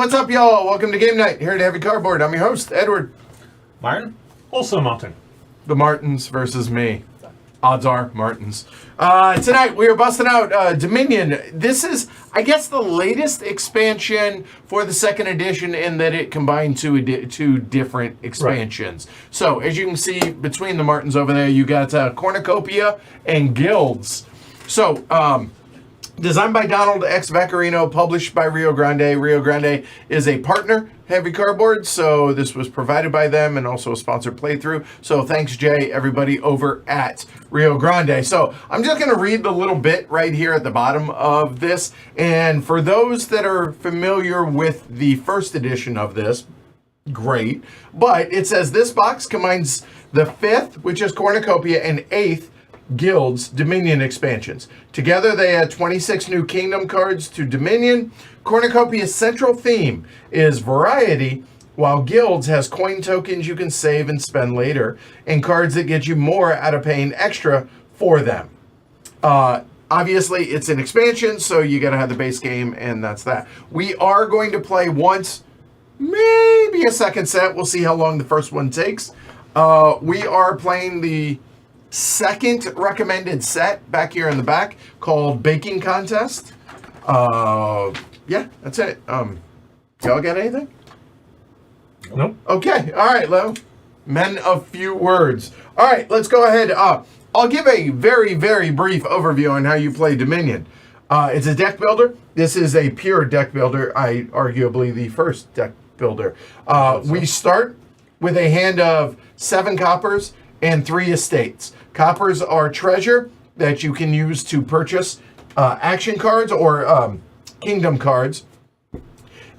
what's up, y'all? Welcome to Game Night here at Heavy Cardboard. I'm your host, Edward. Martin? Also Martin. The Martins versus me. Odds are Martins. Tonight we are busting out Dominion. This is, I guess, the latest expansion for the second edition in that it combined two different expansions. Right. So, as you can see between the Martins over there, you got Cornucopia and Guilds. So, designed by Donald X. Vaccarino, published by Rio Grande. Rio Grande is a partner, Heavy Cardboard, so this was provided by them and also a sponsored playthrough. So thanks, Jay, everybody over at Rio Grande. So I'm just going to read the little bit right here at the bottom of this. And for those that are familiar with the first edition of this, great. But it says this box combines the 5th, which is Cornucopia, and 8th, Guilds Dominion expansions. Together they add 26 new Kingdom cards to Dominion. Cornucopia's central theme is variety, while Guilds has coin tokens you can save and spend later, and cards that get you more out of paying extra for them. Obviously, it's an expansion, so you gotta have the base game, and that's that. We are going to play once, maybe a second set. We'll see how long the first one takes. We are playing the second recommended set back here in the back called Baking Contest. Yeah, that's it. Y'all got anything? Nope. Okay. All right, Leo. Men of few words. All right, let's go ahead. I'll give a very, very brief overview on how you play Dominion. It's a deck builder. This is a pure deck builder. Arguably the first deck builder. We start with a hand of 7 coppers and 3 estates. Coppers are treasure that you can use to purchase action cards or kingdom cards.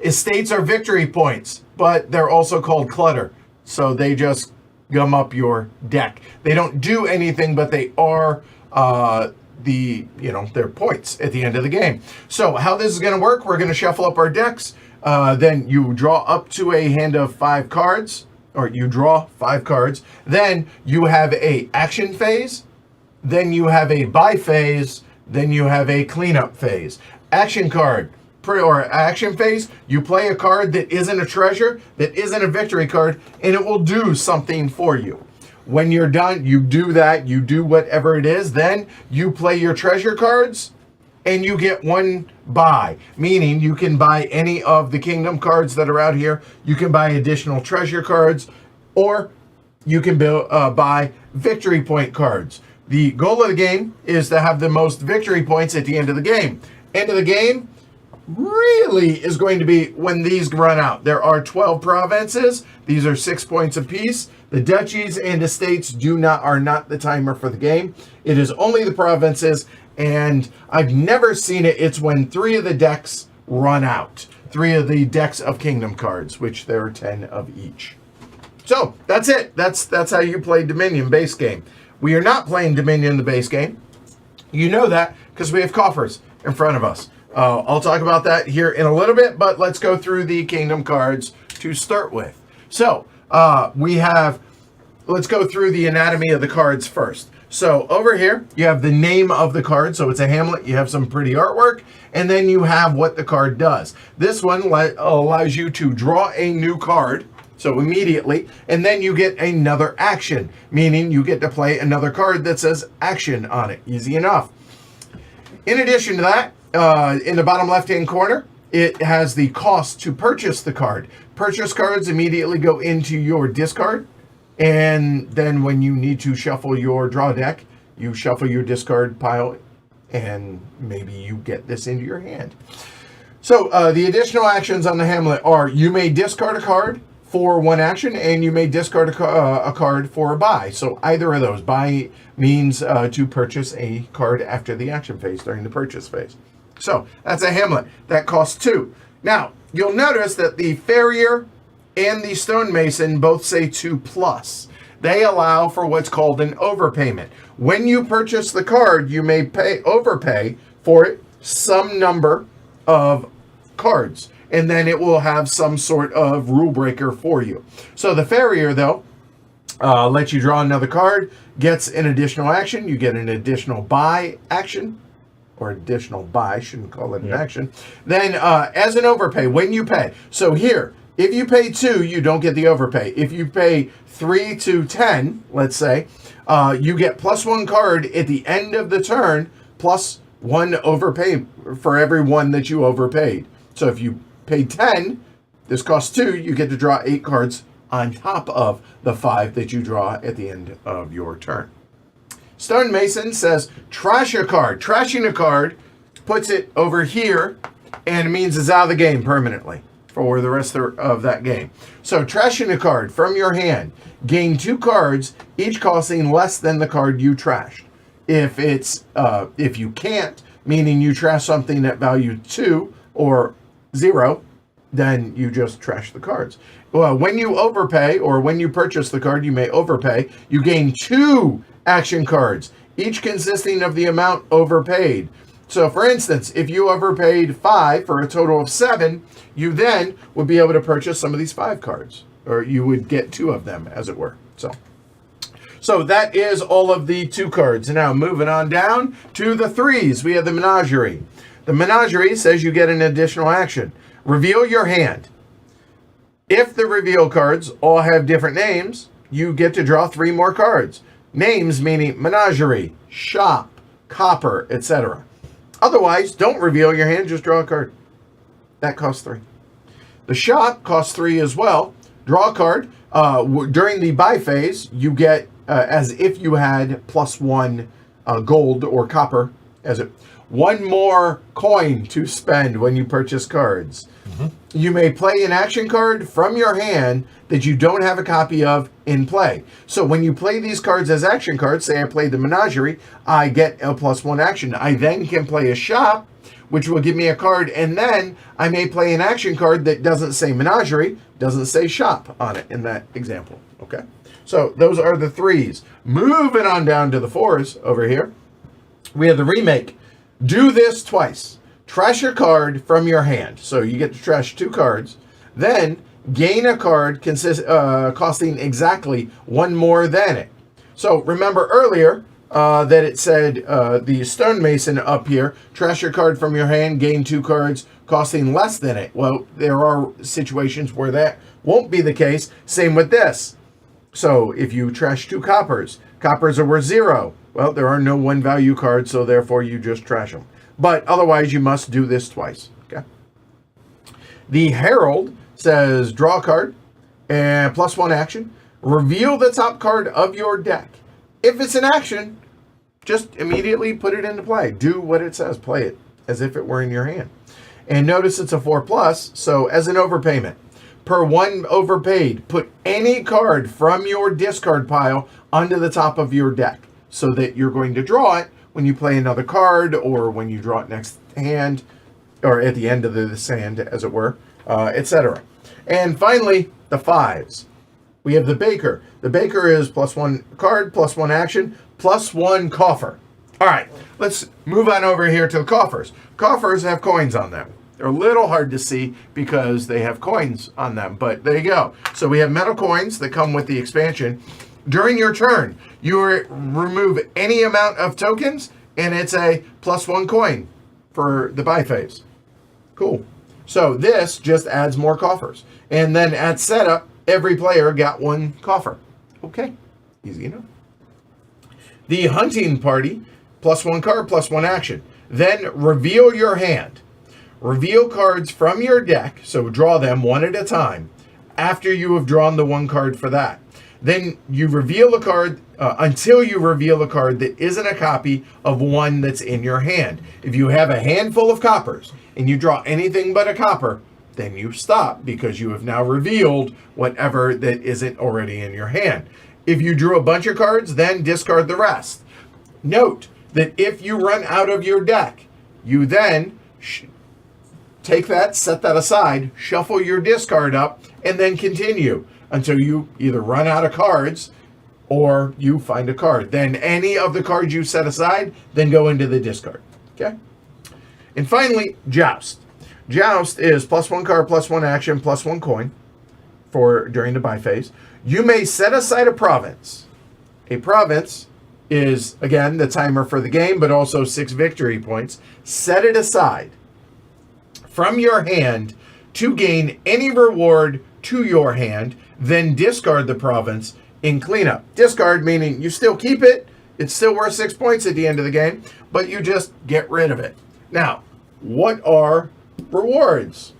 Estates are victory points, but they're also called clutter. So they just gum up your deck. They don't do anything, but they are they're points at the end of the game. So how this is going to work, we're going to shuffle up our decks. Then you draw up to a hand of 5 cards, or you draw 5 cards. Then you have a action phase. Then you have a buy phase. Then you have a cleanup phase. Action card. Or action phase, you play a card that isn't a treasure, that isn't a victory card, and it will do something for you. When you're done, you do that, you do whatever it is, then you play your treasure cards, and you get 1 buy, meaning you can buy any of the kingdom cards that are out here, you can buy additional treasure cards, or you can buy victory point cards. The goal of the game is to have the most victory points at the end of the game. End of the game really is going to be when these run out. There are 12 provinces. These are 6 points apiece. The duchies and estates are not the timer for the game. It is only the provinces, and I've never seen it. It's when 3 of the decks run out. 3 of the decks of kingdom cards, which there are 10 of each. So that's it. That's how you play Dominion base game. We are not playing Dominion the base game. You know that because we have coffers in front of us. I'll talk about that here in a little bit, but let's go through the kingdom cards to start with. So let's go through the anatomy of the cards first. So over here, you have the name of the card. So it's a hamlet. You have some pretty artwork, and then you have what the card does. This one allows you to draw a new card. So immediately, and then you get another action, meaning you get to play another card that says action on it. Easy enough. In addition to that, in the bottom left-hand corner, it has the cost to purchase the card. Purchase cards immediately go into your discard, and then when you need to shuffle your draw deck, you shuffle your discard pile, and maybe you get this into your hand. So the additional actions on the hamlet are you may discard a card for 1 action, and you may discard a card for a buy. So either of those. Buy means to purchase a card after the action phase, during the purchase phase. So that's a hamlet. That costs 2. Now, you'll notice that the farrier and the stonemason both say 2+. They allow for what's called an overpayment. When you purchase the card, you may overpay for it some number of cards, and then it will have some sort of rule breaker for you. So the farrier, though, lets you draw another card, gets an additional action. You get an additional buy action, or additional buy, shouldn't call it an action. Then as an overpay, when you pay. So here, if you pay 2, you don't get the overpay. If you pay 3 to 10, let's say, you get +1 card at the end of the turn, +1 overpay for every 1 that you overpaid. So if you pay 10, this costs 2, you get to draw 8 cards on top of the 5 that you draw at the end of your turn. Stonemason says trash a card. Trashing a card puts it over here, and it means it's out of the game permanently for the rest of that game. So trashing a card from your hand, gain 2 cards, each costing less than the card you trashed. If you can't, meaning you trash something at value 2 or 0, then you just trash the cards. Well, when you overpay, or when you purchase the card, you may overpay. You gain 2 action cards, each consisting of the amount overpaid. So for instance, if you overpaid 5 for a total of 7, you then would be able to purchase some of these 5 cards, or you would get 2 of them, as it were. So that is all of the 2 cards. Now moving on down to the 3s, we have the menagerie. The menagerie says you get an additional action. Reveal your hand. If the reveal cards all have different names, you get to draw 3 more cards. Names meaning menagerie, shop, copper, etc. Otherwise, don't reveal your hand, just draw a card. That costs 3. The shop costs 3 as well. Draw a card. During the buy phase, you get, as if you had +1 gold or copper as it one more coin to spend when you purchase cards. You may play an action card from your hand that you don't have a copy of in play. So when you play these cards as action cards, say I played the Menagerie, I get a +1 action. I then can play a shop, which will give me a card, and then I may play an action card that doesn't say Menagerie, doesn't say shop on it in that example. Okay, so those are the 3s. Moving on down to the 4s over here, we have the remake. Do this twice. Trash a card from your hand. So you get to trash 2 cards. Then gain a card costing exactly 1 more than it. So remember earlier that it said the Stonemason up here, trash your card from your hand, gain 2 cards costing less than it. Well, there are situations where that won't be the case. Same with this. So if you trash 2 coppers, coppers are worth 0. Well, there are no 1 value cards, so therefore you just trash them. But otherwise, you must do this twice. Okay. The Herald says draw a card and +1 action. Reveal the top card of your deck. If it's an action, just immediately put it into play. Do what it says. Play it as if it were in your hand. And notice it's a 4+, so as an overpayment. Per 1 overpaid, put any card from your discard pile onto the top of your deck so that you're going to draw it when you play another card or when you draw it next hand or at the end of the sand, as it were, etc. And finally, the 5s. We have the Baker. The Baker is +1 card, +1 action, +1 coffer. All right, let's move on over here to the coffers. Coffers have coins on them. They're a little hard to see because they have coins on them, but there you go. So we have metal coins that come with the expansion. During your turn, you remove any amount of tokens, and it's a +1 coin for the buy phase. Cool. So this just adds more coffers. And then at setup, every player got 1 coffer. Okay, easy enough. The Hunting Party, +1 card, +1 action. Then reveal your hand. Reveal cards from your deck, so draw them 1 at a time, after you have drawn the 1 card for that. Then you reveal a card until you reveal a card that isn't a copy of one that's in your hand. If you have a handful of coppers and you draw anything but a copper, then you stop because you have now revealed whatever that isn't already in your hand. If you drew a bunch of cards, then discard the rest. Note that if you run out of your deck, you then take that, set that aside, shuffle your discard up, and then continue until you either run out of cards or you find a card. Then any of the cards you set aside, then go into the discard. Okay? And finally, Joust. Joust is +1 card, +1 action, +1 coin for during the buy phase. You may set aside a province. A province is, again, the timer for the game, but also 6 victory points. Set it aside from your hand to gain any reward to your hand, then discard the province in cleanup. Discard meaning you still keep it, it's still worth 6 points at the end of the game, but you just get rid of it. Now, what are rewards?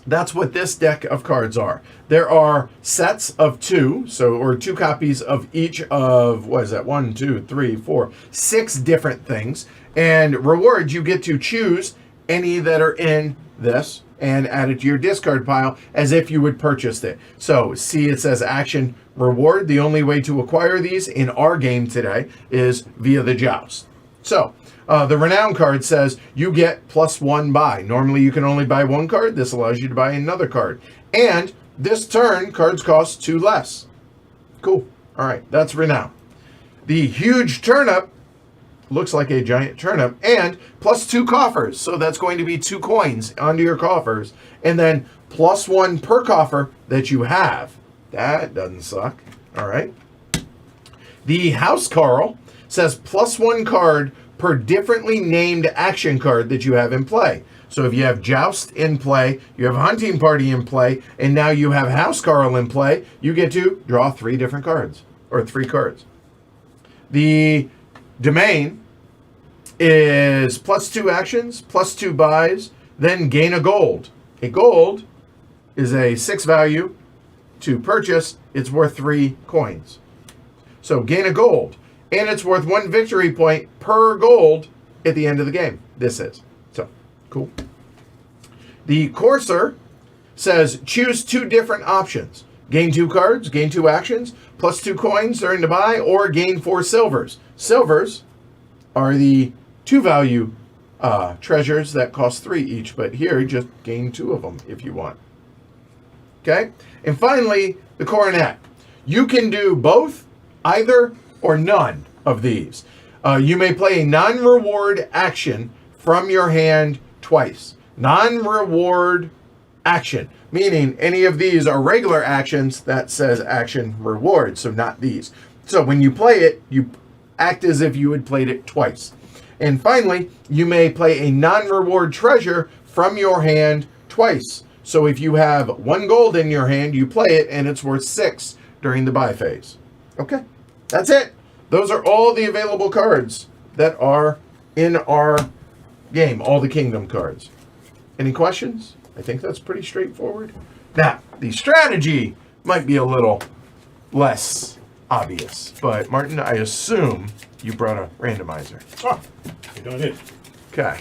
That's what this deck of cards are. There are sets of 2, or 2 copies of each of, 1, 2, 3, 4, 6 different things. And rewards, you get to choose any that are in this and add it to your discard pile as if you would purchase it. So see, it says action reward. The only way to acquire these in our game today is via the Joust. So the Renown card says you get +1 buy. Normally you can only buy 1 card. This allows you to buy another card. And this turn, cards cost 2 less. Cool. All right, that's Renown. The Huge Turnip looks like a giant turnip, and +2 coffers. So that's going to be 2 coins onto your coffers. And then +1 per coffer that you have. That doesn't suck. All right. The House Carl says +1 card per differently named action card that you have in play. So if you have Joust in play, you have Hunting Party in play, and now you have House Carl in play, you get to draw 3 different cards, or 3 cards. The Domain is +2 actions, +2 buys, then gain a gold. A gold is a 6 value to purchase. It's worth 3 coins. So gain a gold, and it's worth 1 victory point per gold at the end of the game. This is. So, cool. The Courser says choose 2 different options. Gain 2 cards, gain 2 actions, plus 2 coins during the buy, or gain 4 silvers. Silvers are the 2 value treasures that cost 3 each, but here just gain 2 of them if you want. Okay? And finally, the Coronet. You can do both, either, or none of these. You may play a non-reward action from your hand twice. Non-reward action, meaning any of these are regular actions that says action reward, so not these. So when you play it, you act as if you had played it twice. And finally, you may play a non-reward treasure from your hand twice. So if you have 1 gold in your hand, you play it and it's worth 6 during the buy phase. Okay, that's it. Those are all the available cards that are in our game, all the kingdom cards. Any questions? I think that's pretty straightforward. Now, the strategy might be a little less obvious, but Martin, I assume you brought a randomizer. Oh, you don't need. Okay.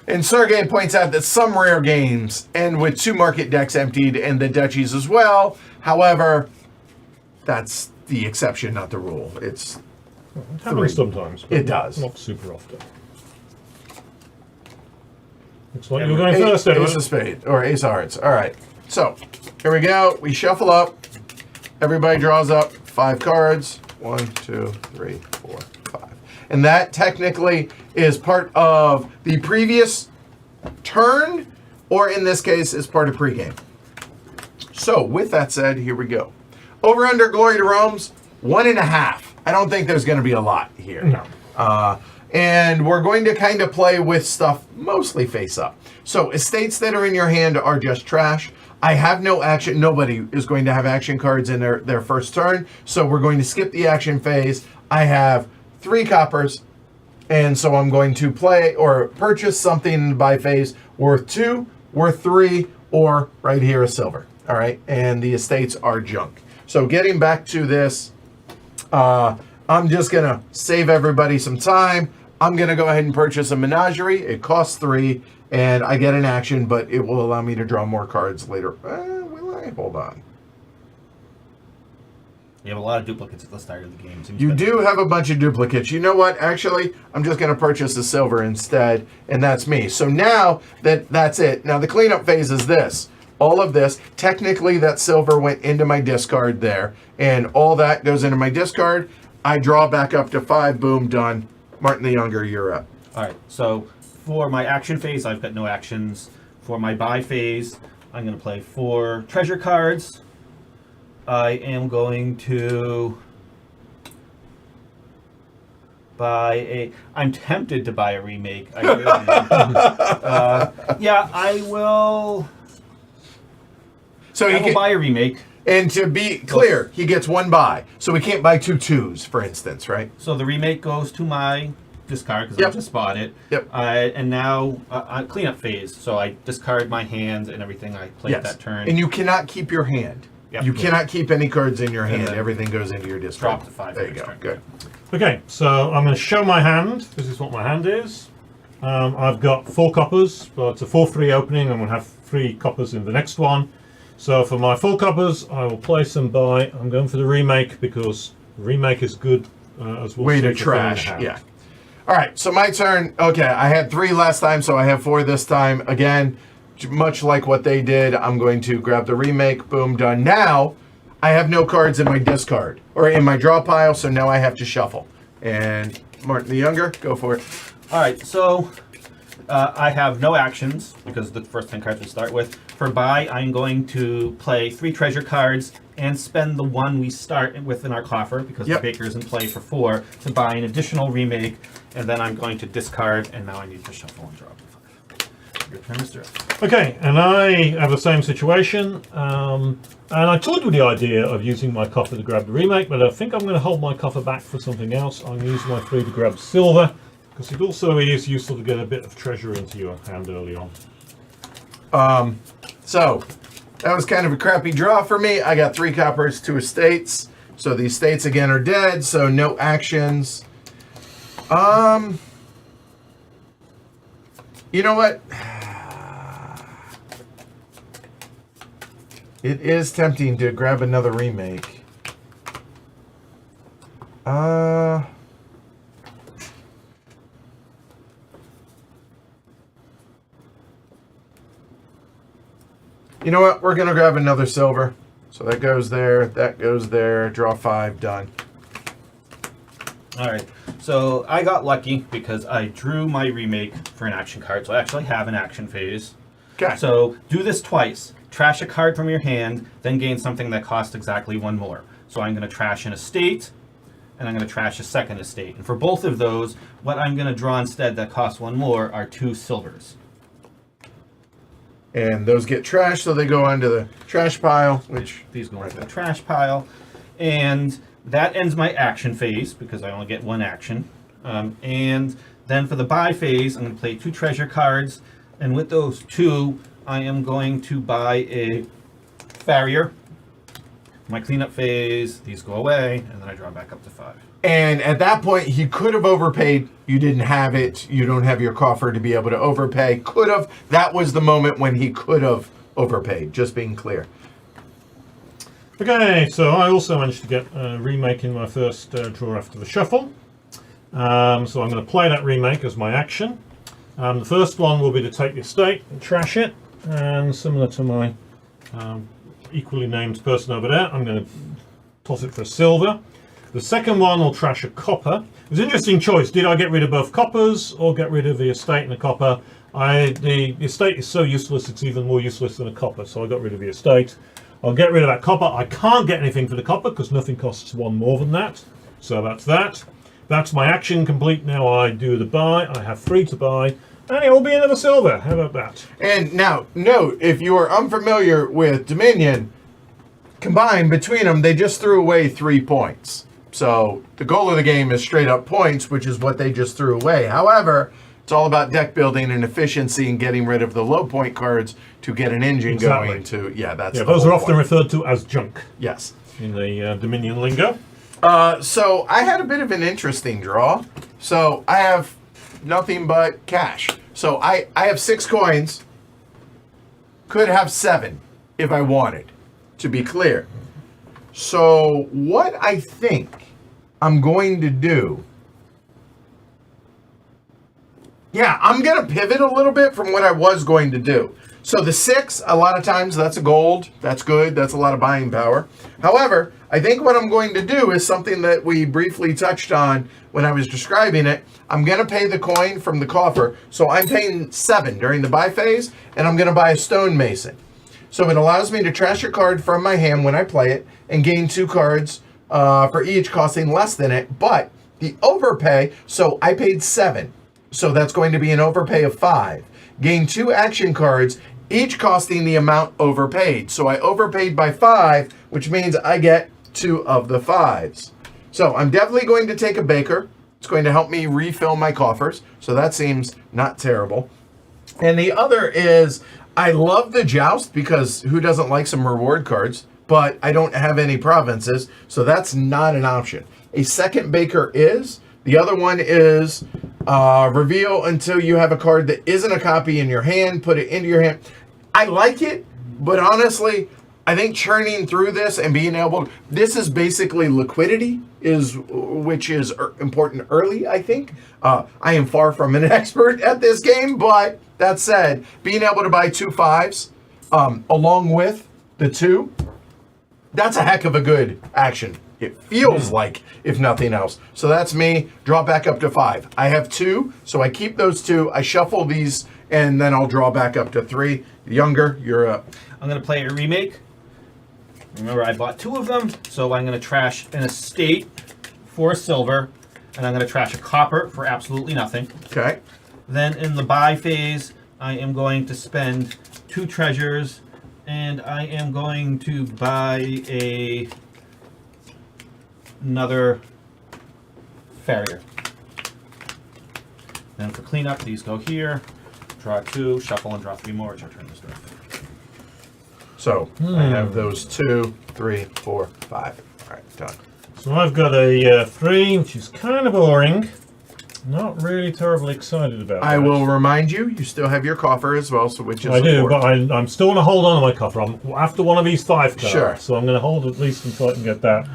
And Sergey points out that some rare games end with 2 market decks emptied and the duchies as well. However, that's the exception, not the rule. It happens sometimes. But it does. Not super often. Looks like you're going first, Edward. Ace of spade, or ace of hearts. All right. So, here we go. We shuffle up. Everybody draws up 5 cards. 1, 2, 3, 4, 5. And that technically is part of the previous turn, or in this case, is part of pregame. So, with that said, here we go. Over under Glory to Rome's 1.5. I don't think there's going to be a lot here. No. And we're going to kind of play with stuff mostly face up. So estates that are in your hand are just trash. I have no action. Nobody is going to have action cards in their first turn. So we're going to skip the action phase. I have 3 coppers. And so I'm going to play or purchase something by phase worth 2, worth 3, or right here a silver. All right. And the estates are junk. So getting back to this, I'm just going to save everybody some time. I'm going to go ahead and purchase a menagerie. It costs 3, and I get an action, but it will allow me to draw more cards later. Will I? Hold on. You have a lot of duplicates at the start of the game. You do have a bunch of duplicates. You know what? Actually, I'm just going to purchase the silver instead, and that's me. So now that's it. Now the cleanup phase is this. All of this, technically that silver went into my discard there, and all that goes into my discard. I draw back up to 5, boom, done. Martin the Younger, you're up. All right, so for my action phase, I've got no actions. For my buy phase, I'm going to play 4 treasure cards. I am going to buy a... I'm tempted to buy a remake. I really am. Yeah, I will... So I will buy a remake. And to be clear, he gets 1 buy. So we can't buy 2 2s, for instance, right? So the remake goes to my discard because I just bought it. Yep. And now cleanup phase. So I discard my hands and everything I played that turn. And you cannot keep your hand. Yep. You cannot keep any cards in your hand. then Everything goes into your discard. drop to 5. There you go. Good. Okay, so I'm going to show my hand. This is what my hand is. I've got 4 coppers, but it's a 4-3 opening. I'm going to have 3 coppers in the next one. So for my 4 coppers, I will place them by. I'm going for the remake because remake is good as well. Way to trash. Yeah. All right, so my turn. Okay, I had 3 last time, so I have 4 this time. Again, much like what they did, I'm going to grab the remake. Boom, done. Now, I have no cards in my discard or in my draw pile, so now I have to shuffle. And Martin the Younger, go for it. All right, so I have no actions because the first 10 cards we start with. For buy, I'm going to play 3 treasure cards and spend the 1 we start with in our coffer because the baker is in play for 4 to buy an additional remake, and then I'm going to discard, and now I need to shuffle and draw up to 5. Your turn, Mr. F. Okay, and I have the same situation, and I toyed with the idea of using my coffer to grab the remake, but I think I'm going to hold my coffer back for something else. I'm going to use my 3 to grab silver, because it also is useful to get a bit of treasure into your hand early on. So, That was kind of a crappy draw for me. I got 3 coppers, 2 estates. So the estates again are dead, so no actions. You know what? It is tempting to grab another remake. You know what? We're going to grab another silver. So that goes there, that goes there, draw 5, done. All right. So I got lucky because I drew my remake for an action card. So I actually have an action phase. Okay. So do this twice. Trash a card from your hand, then gain something that costs exactly 1 more. So I'm going to trash an estate, and I'm going to trash a second estate. And for both of those, what I'm going to draw instead that costs 1 more are 2 silvers. And those get trashed, so they go onto the trash pile, which... These go into the trash pile. And that ends my action phase, because I only get 1 action. And then for the buy phase, I'm going to play 2 treasure cards. And with those 2, I am going to buy a farrier. My cleanup phase, these go away, and then I draw back up to 5. And at that point, he could have overpaid. You didn't have it. You don't have your coffer to be able to overpay. Could have. That was the moment when he could have overpaid, just being clear. Okay, so I also managed to get a remake in my first draw after the shuffle. So I'm going to play that remake as my action. The first one will be to take the estate and trash it. And similar to my equally named person over there, I'm going to toss it for a silver. The second one will trash a copper. It was an interesting choice. Did I get rid of both coppers or get rid of the estate and the copper? The estate is so useless, it's even more useless than a copper, so I got rid of the estate. I'll get rid of that copper. I can't get anything for the copper because nothing costs 1 more than that. So that's that. That's my action complete. Now I do the buy. I have 3 to buy. And it will be another silver. How about that? And now, note, if you are unfamiliar with Dominion, combined between them, they just threw away 3 points. So the goal of the game is straight up points, which is what they just threw away. However, it's all about deck building and efficiency and getting rid of the low point cards to get an engine going to, that's the those whole are often point. referred to as junk Yes. in the Dominion lingo. So I had a bit of an interesting draw. So I have nothing but cash. So I have 6 coins. Could have 7 if I wanted, to be clear. So what I think I'm going to do, I'm going to pivot a little bit from what I was going to do. So the 6, a lot of times that's a gold. That's good. That's a lot of buying power. However, I think what I'm going to do is something that we briefly touched on when I was describing it. I'm going to pay the coin from the coffer. So I'm paying 7 during the buy phase, and I'm going to buy a Stonemason. So it allows me to trash a card from my hand when I play it and gain 2 cards for each costing less than it. But the overpay, so I paid 7. So that's going to be an overpay of 5. Gain 2 action cards, each costing the amount overpaid. So I overpaid by 5, which means I get 2 of the 5s. So I'm definitely going to take a baker. It's going to help me refill my coffers. So that seems not terrible. And the other is, I love the joust because who doesn't like some reward cards? But I don't have any provinces, so that's not an option. A second baker is. The other one is reveal until you have a card that isn't a copy in your hand. Put it into your hand. I like it, but honestly, I think churning through this and being able, this is basically liquidity, which is important early, I think. I am far from an expert at this game, but that said, being able to buy 2 5s along with the 2, that's a heck of a good action. It feels like, if nothing else. So that's me. Draw back up to 5. I have 2, so I keep those 2. I shuffle these, and then I'll draw back up to 3. Younger, you're up. I'm going to play a remake. Remember, I bought 2 of them, so I'm going to trash an estate for a silver, and I'm going to trash a copper for absolutely nothing. Okay. Then in the buy phase, I am going to spend 2 treasures, and I am going to buy another farrier. Then for cleanup, these go here. Draw 2, shuffle, and draw 3 more, which I turn this door. So I have those 2, 3, 4, 5. All right, done. So I've got a 3, which is kind of boring. Not really terribly excited about I that. will remind you, you still have your coffer as well, so which is I do, 4. but I'm still going to hold on to my coffer. I'm after one of these 5 cards, Sure. so I'm going to hold at least until I can get that.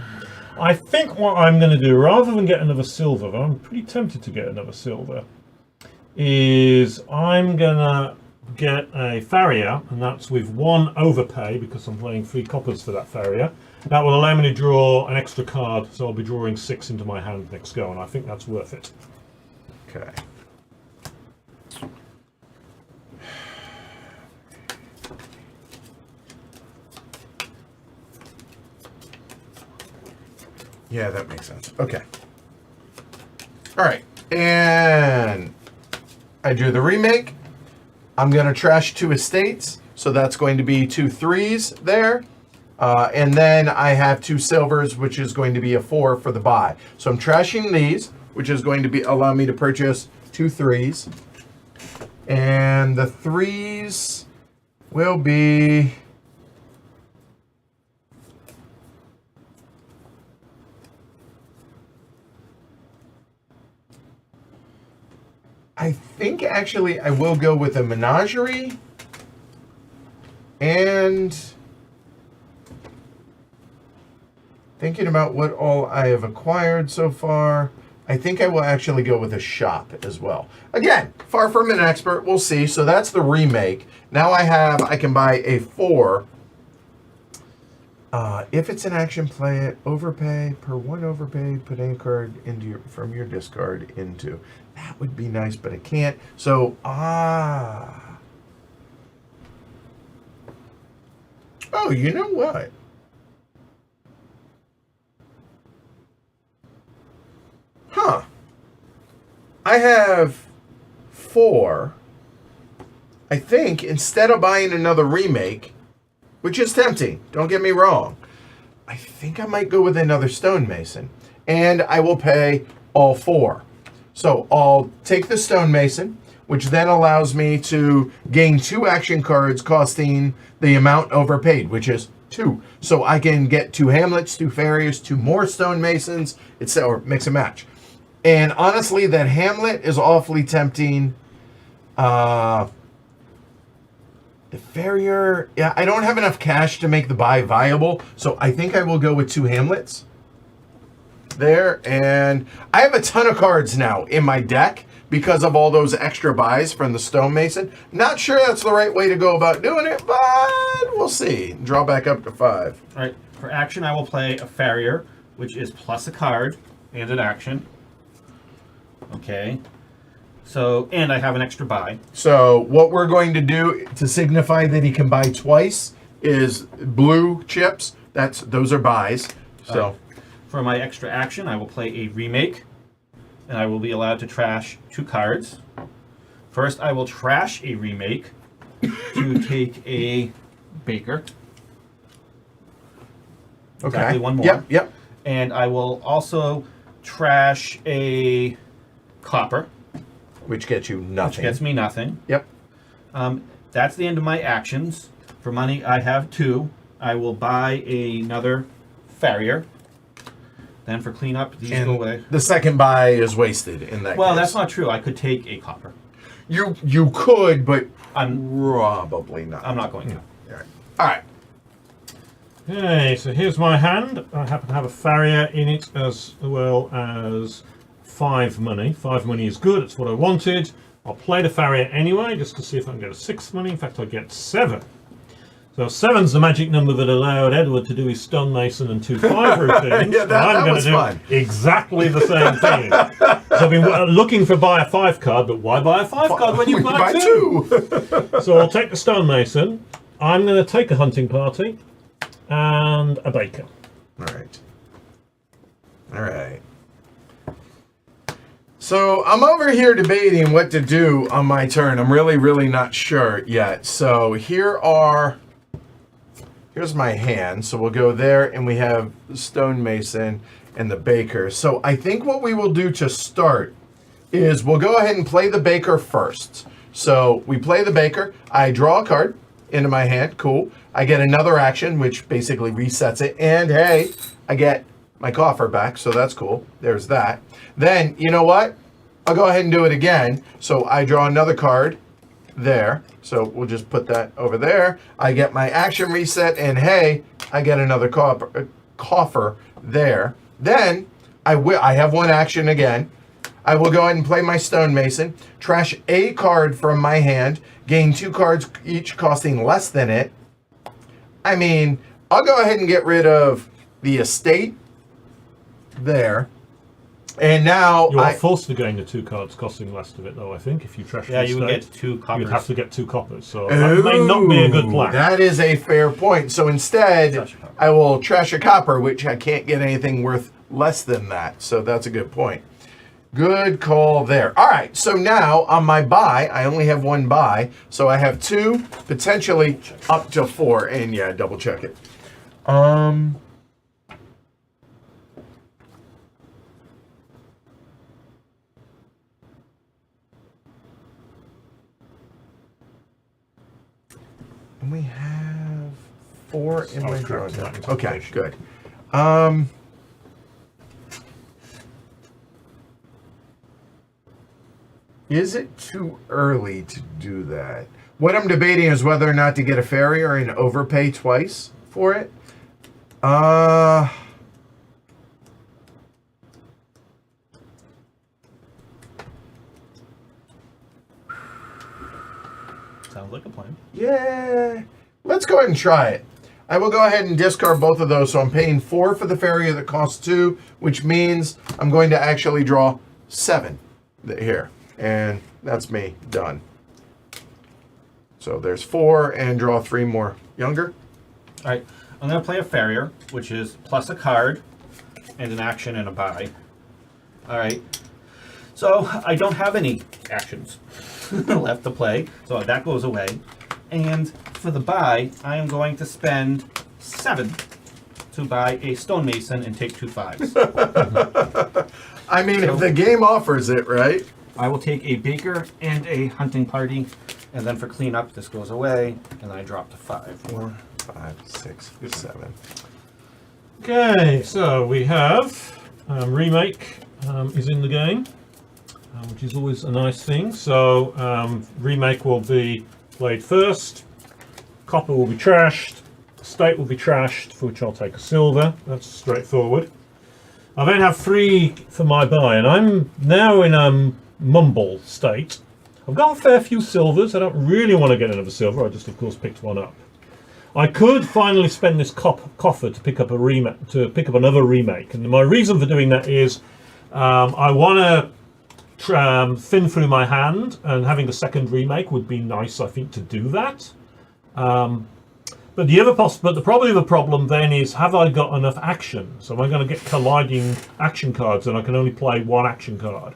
I think what I'm going to do, rather than get another silver, but I'm pretty tempted to get another silver, is I'm going to get a farrier, and that's with 1 overpay, because I'm playing 3 coppers for that farrier. That will allow me to draw an extra card, so I'll be drawing 6 into my hand next go, and I think that's worth it. Okay. Yeah, that makes sense. Okay. All right. And I do the remake. I'm going to trash 2 estates. So that's going to be 2 3s there. And then I have 2 silvers, which is going to be a 4 for the buy. So I'm trashing these, which is going to be allow me to purchase 2 3s. And the 3s will be... I think actually I will go with a menagerie and thinking about what all I have acquired so far, I think I will actually go with a shop as well. Again, far from an expert, we'll see. So that's the remake. Now I can buy a 4. If it's an action, play it. Overpay. Per 1 overpay, put any card from your discard into. That would be nice, but I can't. So, Oh, you know what? Huh. I have 4. I think instead of buying another remake, which is tempting, don't get me wrong, I think I might go with another Stonemason. And I will pay all 4. So I'll take the Stonemason, which then allows me to gain 2 action cards costing the amount overpaid, which is 2. So I can get 2 Hamlets, 2 Farriers, 2 more Stonemasons, or mix and match. And honestly, that Hamlet is awfully tempting. The Farrier, yeah, I don't have enough cash to make the buy viable, so I think I will go with 2 Hamlets there. And I have a ton of cards now in my deck because of all those extra buys from the Stonemason. Not sure that's the right way to go about doing it, but we'll see. Draw back up to 5. All right, for action, I will play a farrier, which is plus a card and an action. Okay. So, and I have an extra buy. So what we're going to do to signify that he can buy twice is blue chips. Those are buys. So for my extra action, I will play a remake, and I will be allowed to trash 2 cards. First, I will trash a remake to take a baker. okay. Exactly 1 more. Yep. And I will also trash a copper. Which gets you nothing. Which gets me nothing. Yep. That's the end of my actions. For money, I have 2. I will buy another farrier. Then for cleanup, these go away. The second buy is wasted in that Well, case. that's not true. I could take a copper. You could, but I'm probably not. not going to. All right. Okay, so here's my hand. I happen to have a farrier in it as well as 5 money. 5 money is good, it's what I wanted. I'll play the farrier anyway, just to see if I can get a 6 money. In fact, I get 7. So 7's the magic number that allowed Edward to do his Stonemason and 2 5 routines. Yeah, that was fun. Exactly the same thing. So I've been looking for buy a 5 card, but why buy a 5 card when you buy 2? So I'll take the Stonemason. I'm going to take a hunting party and a baker. All right. So I'm over here debating what to do on my turn. I'm really not sure yet. So here's my hand. So we'll go there, and we have the Stonemason and the baker. So I think what we will do to start is we'll go ahead and play the baker first. So we play the baker. I draw a card. into my hand. Cool. I get another action, which basically resets it. And hey, I get my coffer back, so that's cool. There's that. Then, you know what? I'll go ahead and do it again. So I draw another card there. So we'll just put that over there. I get my action reset, and hey, I get another coffer there. Then I have one action again. I will go ahead and play my Stonemason, trash a card from my hand, gain 2 cards each costing less than it. I mean, I'll go ahead and get rid of the estate there. And now You are forced to gain the 2 cards costing less of it, though, I think, if you trash the you would estate. get 2 coppers. You'd have to get 2 coppers, so that may not be a good plan. That is a fair point. So instead, I will trash a copper, which I can't get anything worth less than that. So that's a good point. Good call there. All right, so now on my buy, I only have 1 buy, so I have 2, potentially up to 4, and yeah, double check it. And we have 4 in my drawer. Okay, good. Is it too early to do that? What I'm debating is whether or not to get a farrier and overpay twice for it. Sounds like a plan. Yeah. Let's go ahead and try it. I will go ahead and discard both of those. So I'm paying 4 for the farrier that costs 2, which means I'm going to actually draw 7 here. And that's me done. So there's 4 and draw 3 more. Younger? All right, I'm going to play a farrier, which is plus a card and an action and a buy. All right, so I don't have any actions left to play, so that goes away. And for the buy, I am going to spend 7 to buy a Stonemason and take 2 5s. I mean, if the game offers it, right? I will take a baker and a hunting party, and then for cleanup, this goes away, and I drop to 5. 4, 5, 6, 7. Okay, so we have remake is in the game, which is always a nice thing. So remake will be played first, copper will be trashed, estate will be trashed, for which I'll take a silver. That's straightforward. I then have 3 for my buy, and I'm now in a mumble state. I've got a fair few silvers. I don't really want to get another silver. I just, of course, picked one up. I could finally spend this coffer to pick up another remake, and my reason for doing that is I want to thin through my hand, and having a second remake would be nice, I think, to do that. But the problem then is, have I got enough action? So am I going to get colliding action cards, and I can only play 1 action card?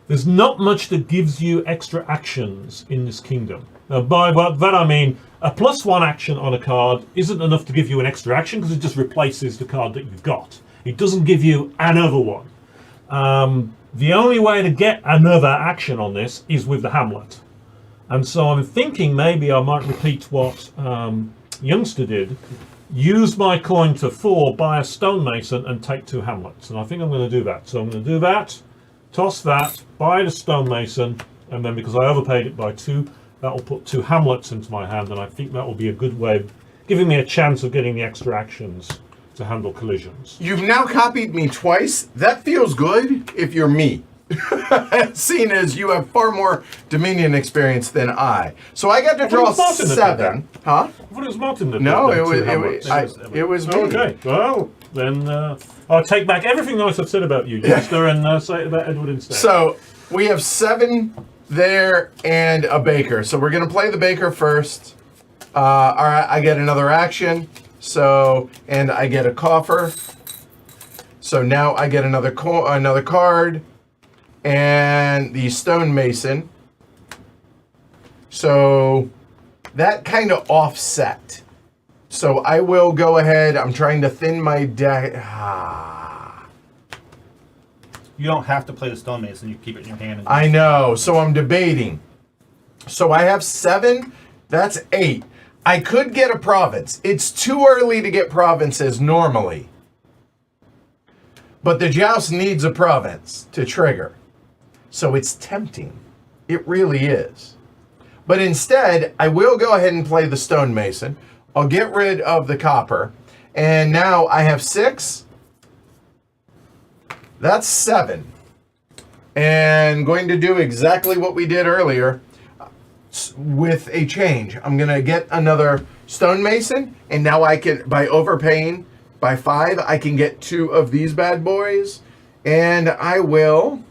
There's not much that gives you extra actions in this kingdom. By that I mean, a +1 action on a card isn't enough to give you an extra action, because it just replaces the card that you've got. It doesn't give you another one. The only way to get another action on this is with the Hamlet. And so I'm thinking maybe I might repeat what Youngster did. Use my coin to 4, buy a Stonemason, and take 2 Hamlets. And I think I'm going to do that. So I'm going to do that, toss that, buy the Stonemason, and then because I overpaid it by 2, that will put 2 Hamlets into my hand, and I think that will be a good way of giving me a chance of getting the extra actions to handle collisions. You've now copied me twice. That feels good if you're me. Seeing as you have far more Dominion experience than I. So I got to draw 7. Huh? I thought it was Martin that No, did it was, two Hamlets. it was me. Okay, well, then I'll take back everything nice I've said about you, Youngster, and say it about Edward instead. So we have 7 there and a baker. So we're going to play the baker first. All right, I get another action. So, and I get a coffer. So now I get another card. And the Stonemason. So that kind of offset. So I will go ahead. I'm trying to thin my deck. You don't have to play the Stonemason. You keep it in your hand. I know. So I'm debating. So I have 7. That's 8. I could get a province. It's too early to get provinces normally. But the joust needs a province to trigger. So it's tempting. It really is. But instead, I will go ahead and play the Stonemason. I'll get rid of the copper. And now I have 6. That's 7. And going to do exactly what we did earlier with a change. I'm going to get another Stonemason. And now I can, by overpaying by 5, I can get 2 of these bad boys. And I will,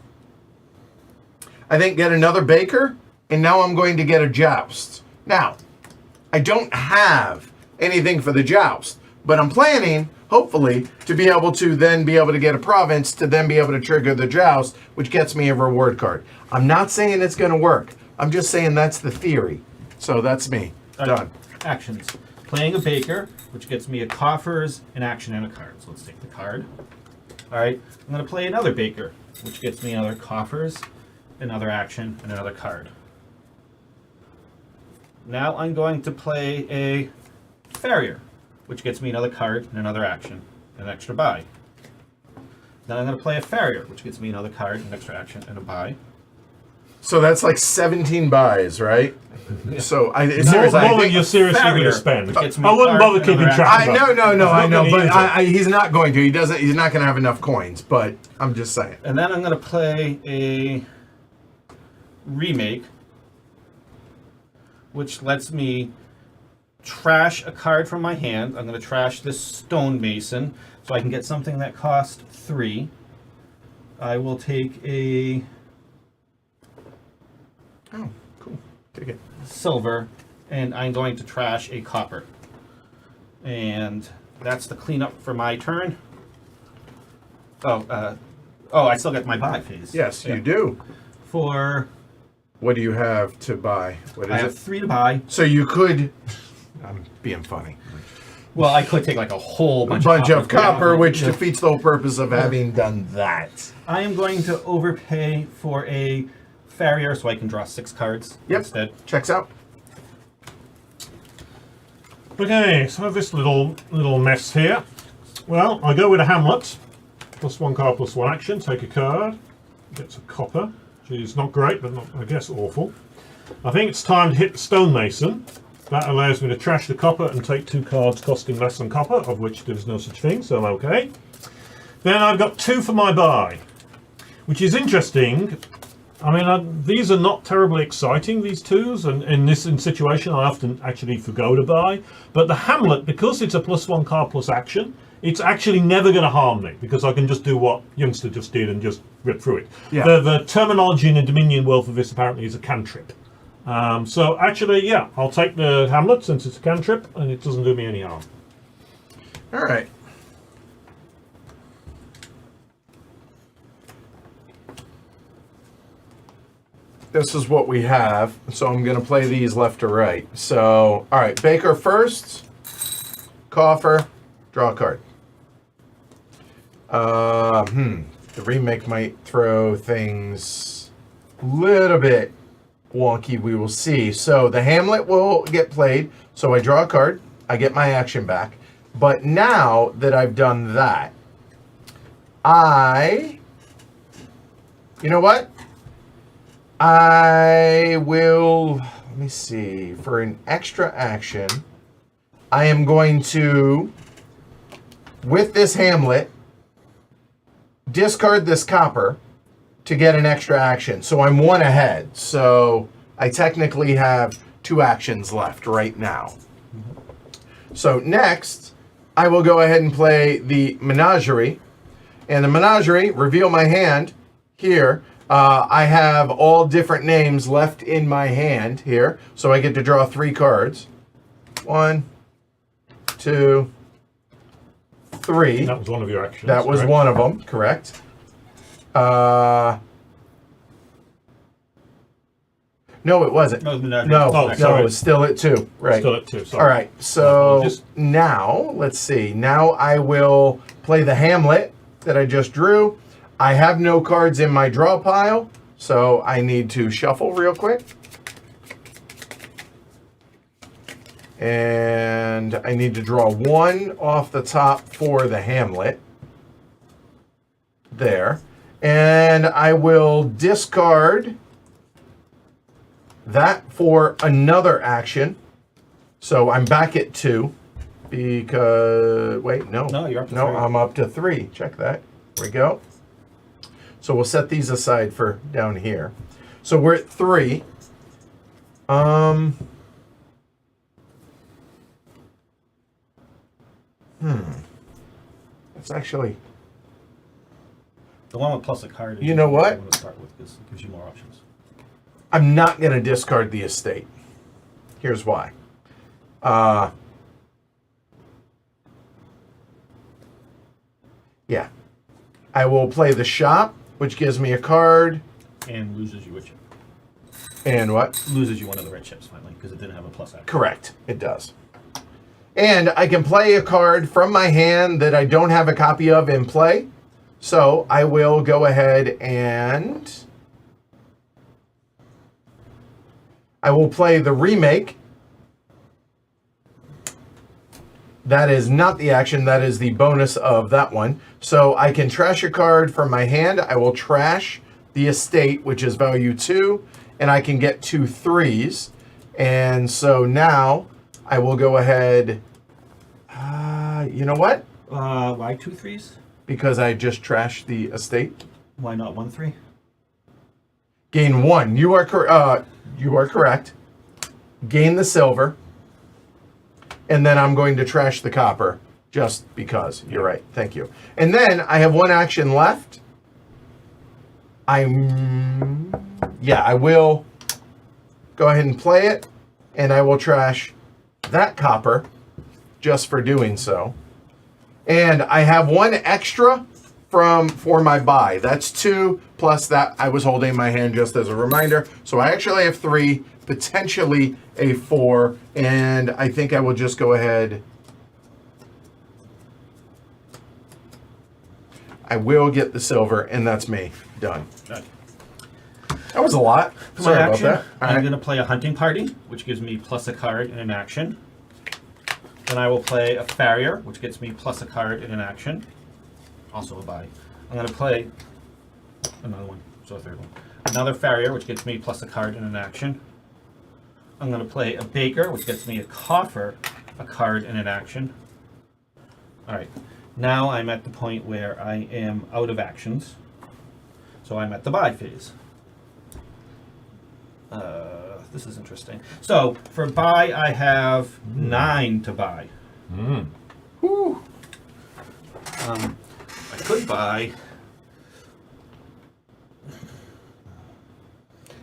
I think, get another baker. And now I'm going to get a joust. Now, I don't have anything for the joust. But I'm planning, hopefully, to be able to then be able to get a province to then be able to trigger the joust, which gets me a reward card. I'm not saying it's going to work. I'm just saying that's the theory. So that's me. Done. Actions. Playing a baker, which gets me a coffers, an action, and a card. So let's take the card. All right. I'm going to play another baker, which gets me another coffers, another action, and another card. Now I'm going to play a farrier, which gets me another card and another action, and an extra buy. Then I'm going to play a farrier, which gets me another card, an extra action, and a buy. So that's like 17 buys, right? Yeah. So I More seriously, I than think, you're seriously going farrier, to spend. which gets me I wouldn't a bother card, keeping another track action. of that. no, I know, but But he's not going to. He doesn't. He's not going to have enough coins. But I'm just saying. And then I'm going to play a remake, which lets me trash a card from my hand. I'm going to trash this Stonemason so I can get something that costs 3. I will take a Oh, cool. Take it. silver, and I'm going to trash a copper. And that's the cleanup for my turn. Oh, I still get my buy phase. Yes, Yeah. you do. For What do you have to buy? What I is have it? 3 to buy. So you could. I'm being funny. Well, I could take like a whole A bunch, bunch of copper, Yeah. which defeats the whole purpose of having done that. I am going to overpay for a farrier so I can draw 6 cards Yep. instead. Checks out. Okay, so I have this little mess here. Well, I go with a Hamlet. +1 card, +1 action. Take a card. Gets a copper, which is not great, but not, I guess, awful. I think it's time to hit the Stonemason. That allows me to trash the copper and take 2 cards costing less than copper, of which there's no such thing, so I'm okay. Then I've got 2 for my buy, which is interesting. I mean, these are not terribly exciting, these 2s, and in this situation I often actually forgo to buy. But the Hamlet, because it's a +1 card plus action, it's actually never going to harm me, because I can just do what Youngster just did and just rip through it. Yeah. The terminology in the Dominion world for this apparently is a cantrip. So actually, yeah, I'll take the Hamlet since it's a cantrip and it doesn't do me any harm. All right. This is what we have, so I'm going to play these left to right. So, all right, Baker first, coffer, draw a card. The remake might throw things a little bit wonky, we will see. So the Hamlet will get played, so I draw a card, I get my action back. But now that I've done that, you know what? I will, let me see, for an extra action, I am going to, with this Hamlet, discard this copper to get an extra action. So I'm 1 ahead. So I technically have 2 actions left right now. So next, I will go ahead and play the Menagerie. And the Menagerie, reveal my hand here. I have all different names left in my hand here. So I get to draw 3 cards. 1, 2, 3. That was one of your actions. That was correct? one of them, correct. No, it wasn't. No, No, no, no, sorry. it was still at 2. Right. Still at 2, sorry. All right, so apologies. now, let's see. Now I will play the Hamlet that I just drew. I have no cards in my draw pile, so I need to shuffle real quick. And I need to draw 1 off the top for the Hamlet. There. And I will discard that for another action. So I'm back at 2 because, wait, no. No, you're up to no, 3. I'm up to 3. Check that. There we go. So we'll set these aside for down here. So we're at 3. It's actually, The one with plus a card. Is You know what? the one to start with because it gives you more options. I'm not going to discard the estate. Here's why. Yeah. I will play the shop, which gives me a card. And loses you a chip. And what? Loses you one of the red chips finally because it didn't have a plus action. Correct. It does. And I can play a card from my hand that I don't have a copy of in play. So I will go ahead and I will play the remake. That is not the action. That is the bonus of that one. So I can trash a card from my hand. I will trash the estate, which is value 2. And I can get 2 3s. And so now I will go ahead. You know what? Why 2 3s? Because I just trashed the estate. Why not 1 3? Gain 1. You are correct. Gain the silver. And then I'm going to trash the copper just because. You're right. Thank you. And then I have 1 action left. I will go ahead and play it. And I will trash that copper just for doing so. And I have 1 extra for my buy. That's 2 plus that I was holding in my hand just as a reminder. So I actually have 3, potentially a 4, and I think I will just go ahead. I will get the silver, and that's me. Done. Right. That was a lot. For Sorry my about action, that. All I'm right. going to play a hunting party, which gives me plus a card in an action. Then I will play a farrier, which gets me plus a card in an action. Also a buy. I'm going to play another one, so a third one. Another farrier, which gets me plus a card in an action. I'm going to play a baker, which gets me a coffer, a card in an action. All right. Now I'm at the point where I am out of actions. So I'm at the buy phase. This is interesting. So for buy, I have 9 to buy. Whew. I could buy,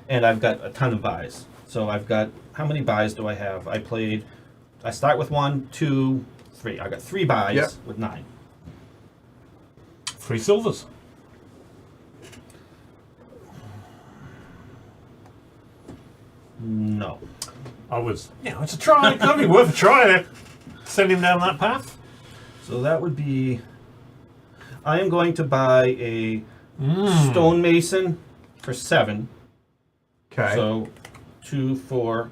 and I've got a ton of buys. So I've got, how many buys do I have? I start with 1, 2, 3. I got 3 buys Yep. with 9. 3 silvers. No. It's a try. It could be worth a try to send him down that path. So that would be, I am going to buy a Stonemason for 7. Okay. So 2, 4,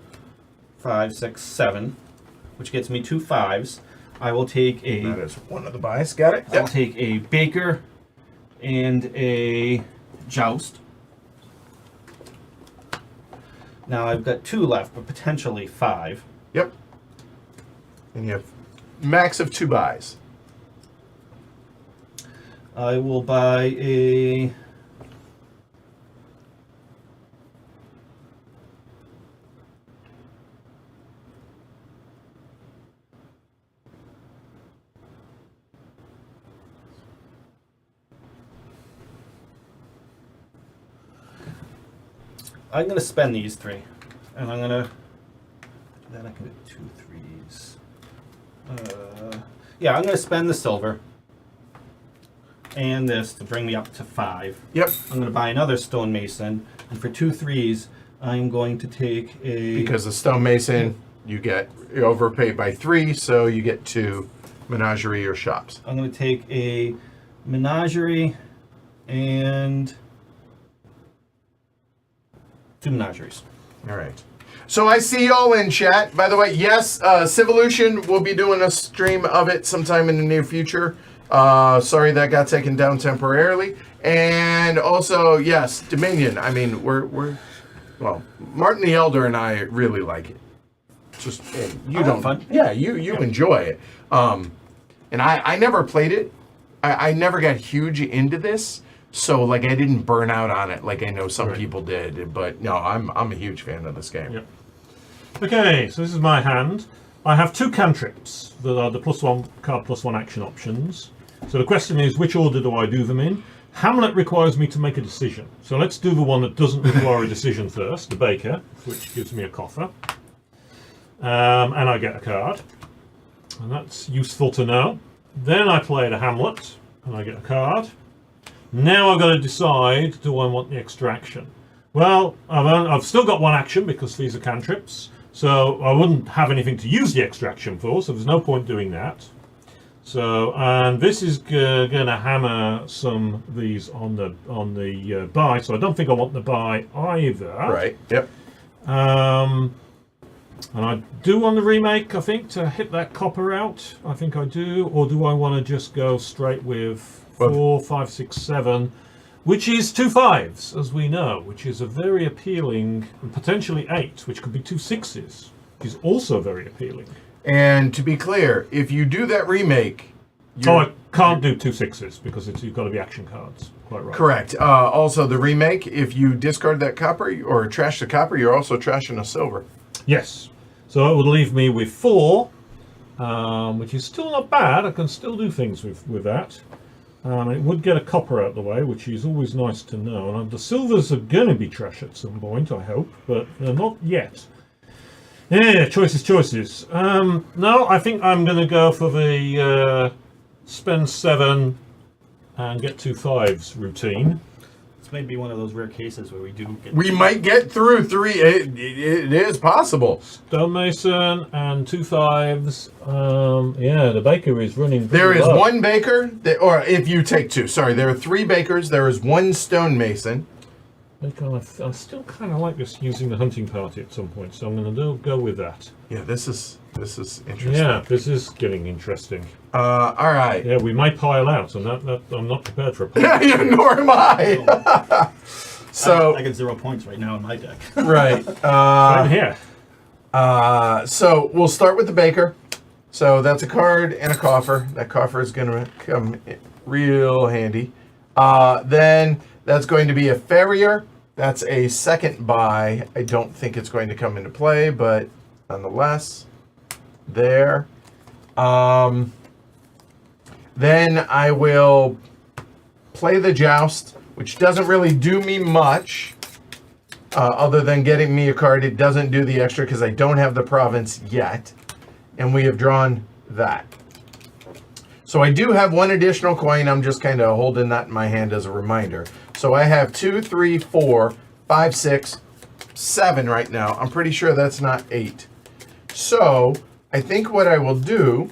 5, 6, 7, which gets me 2 5s. I will take a. That is one of the buys. Got it? I'll take a baker and a joust. Now I've got 2 left, but potentially 5. Yep. And you have max of 2 buys. I will buy a. I'm going to spend these 3, and I'm going to. Then I can get 2 3s. Yeah, I'm going to spend the silver and this to bring me up to 5. Yep. I'm going to buy another stonemason, and for 2 3s, I'm going to take a. Because the stonemason, you're overpaid by 3, so you get 2 menagerie or shops. I'm going to take a menagerie and 2 menageries. All right. So I see y'all in chat. By the way, yes, Civolution will be doing a stream of it sometime in the near future. Sorry that got taken down temporarily. And also, yes, Dominion. I mean, well, Martin the Elder and I really like it. Just you don't fun. Yeah, you enjoy it. And I never played it. I never got huge into this. So like I didn't burn out on it like I know some people did. But no, I'm a huge fan of this game. Yep. Okay, so this is my hand. I have 2 cantrips that are the +1 card +1 action options. So the question is, which order do I do them in? Hamlet requires me to make a decision. So let's do the one that doesn't require a decision first, the Baker, which gives me a coffer. And I get a card. And that's useful to know. Then I play the Hamlet, and I get a card. Now I've got to decide, do I want the extra action? Well, I've still got 1 action because these are cantrips. So I wouldn't have anything to use the extra action for, so there's no point doing that. So, and this is going to hammer some of these on the buy, so I don't think I want the buy either. Right. Yep. And I do want the remake, I think, to hit that copper out. I think I do. Or do I want to just go straight with 4, 5, 6, 7, which is 2 5s, as we know, which is a very appealing, and potentially 8, which could be 2 6s, which is also very appealing. And to be clear, if you do that remake... I can't do 2 6s because you've got to be action cards. Quite right. Correct. Also, the remake, if you discard that copper or trash the copper, you're also trashing a silver. Yes. So it would leave me with 4, which is still not bad. I can still do things with that. It would get a copper out of the way, which is always nice to know. And the silvers are going to be trash at some point, I hope, but they're not yet. Yeah, choices. No, I think I'm going to go for the spend 7 and get 2 5s routine. This may be one of those rare cases where we do get... We might get through 3. It is possible. Stonemason and 2 5s. Yeah, the baker is running. There is low. 1 baker, or if you take 2. Sorry, there are 3 bakers. There is 1 stonemason. I still kind of like this using the hunting party at some point, so I'm going to go with that. Yeah, this is interesting. Yeah, this is getting interesting. All right. Yeah, we might pile out, and I'm not prepared for a pile. Yeah, nor am I. So I get 0 points right now in my deck. right. Right here. So we'll start with the baker. So that's a card and a coffer. That coffer is going to come real handy. Then that's going to be a farrier. That's a second buy. I don't think it's going to come into play, but nonetheless, there. Then I will play the joust, which doesn't really do me much, other than getting me a card. It doesn't do the extra because I don't have the province yet, and we have drawn that. So I do have 1 additional coin. I'm just kind of holding that in my hand as a reminder. So I have 2, 3, 4, 5, 6, 7 right now. I'm pretty sure that's not 8. So I think what I will do...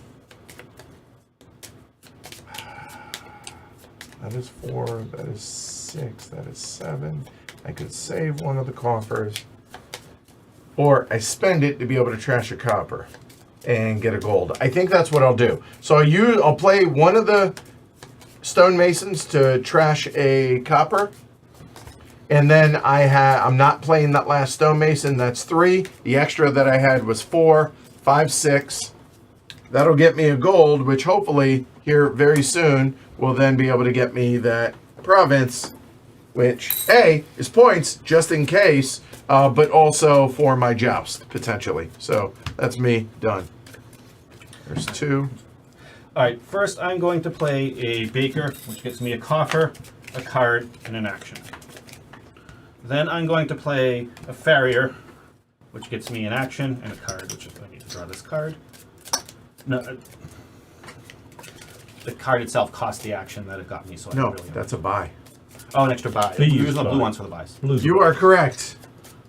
That is 4, that is 6, that is 7. I could save 1 of the coffers. Or I spend it to be able to trash a copper and get a gold. I think that's what I'll do. So I'll play 1 of the stonemasons to trash a copper. And then I'm not playing that last stonemason. That's 3. The extra that I had was 4, 5, 6. That'll get me a gold, which hopefully here very soon will then be able to get me that province, which A, is points just in case, but also for my joust, potentially. So that's me done. There's 2. All right, first I'm going to play a baker, which gets me a coffer, a card, and an action. Then I'm going to play a farrier, which gets me an action and a card, which is, I need to draw this card. No, the card itself cost the action that it got me, so I No, don't really... that's a buy. Oh, an extra buy. They We're use using the buy. blue ones for the buys. Blues You are correct.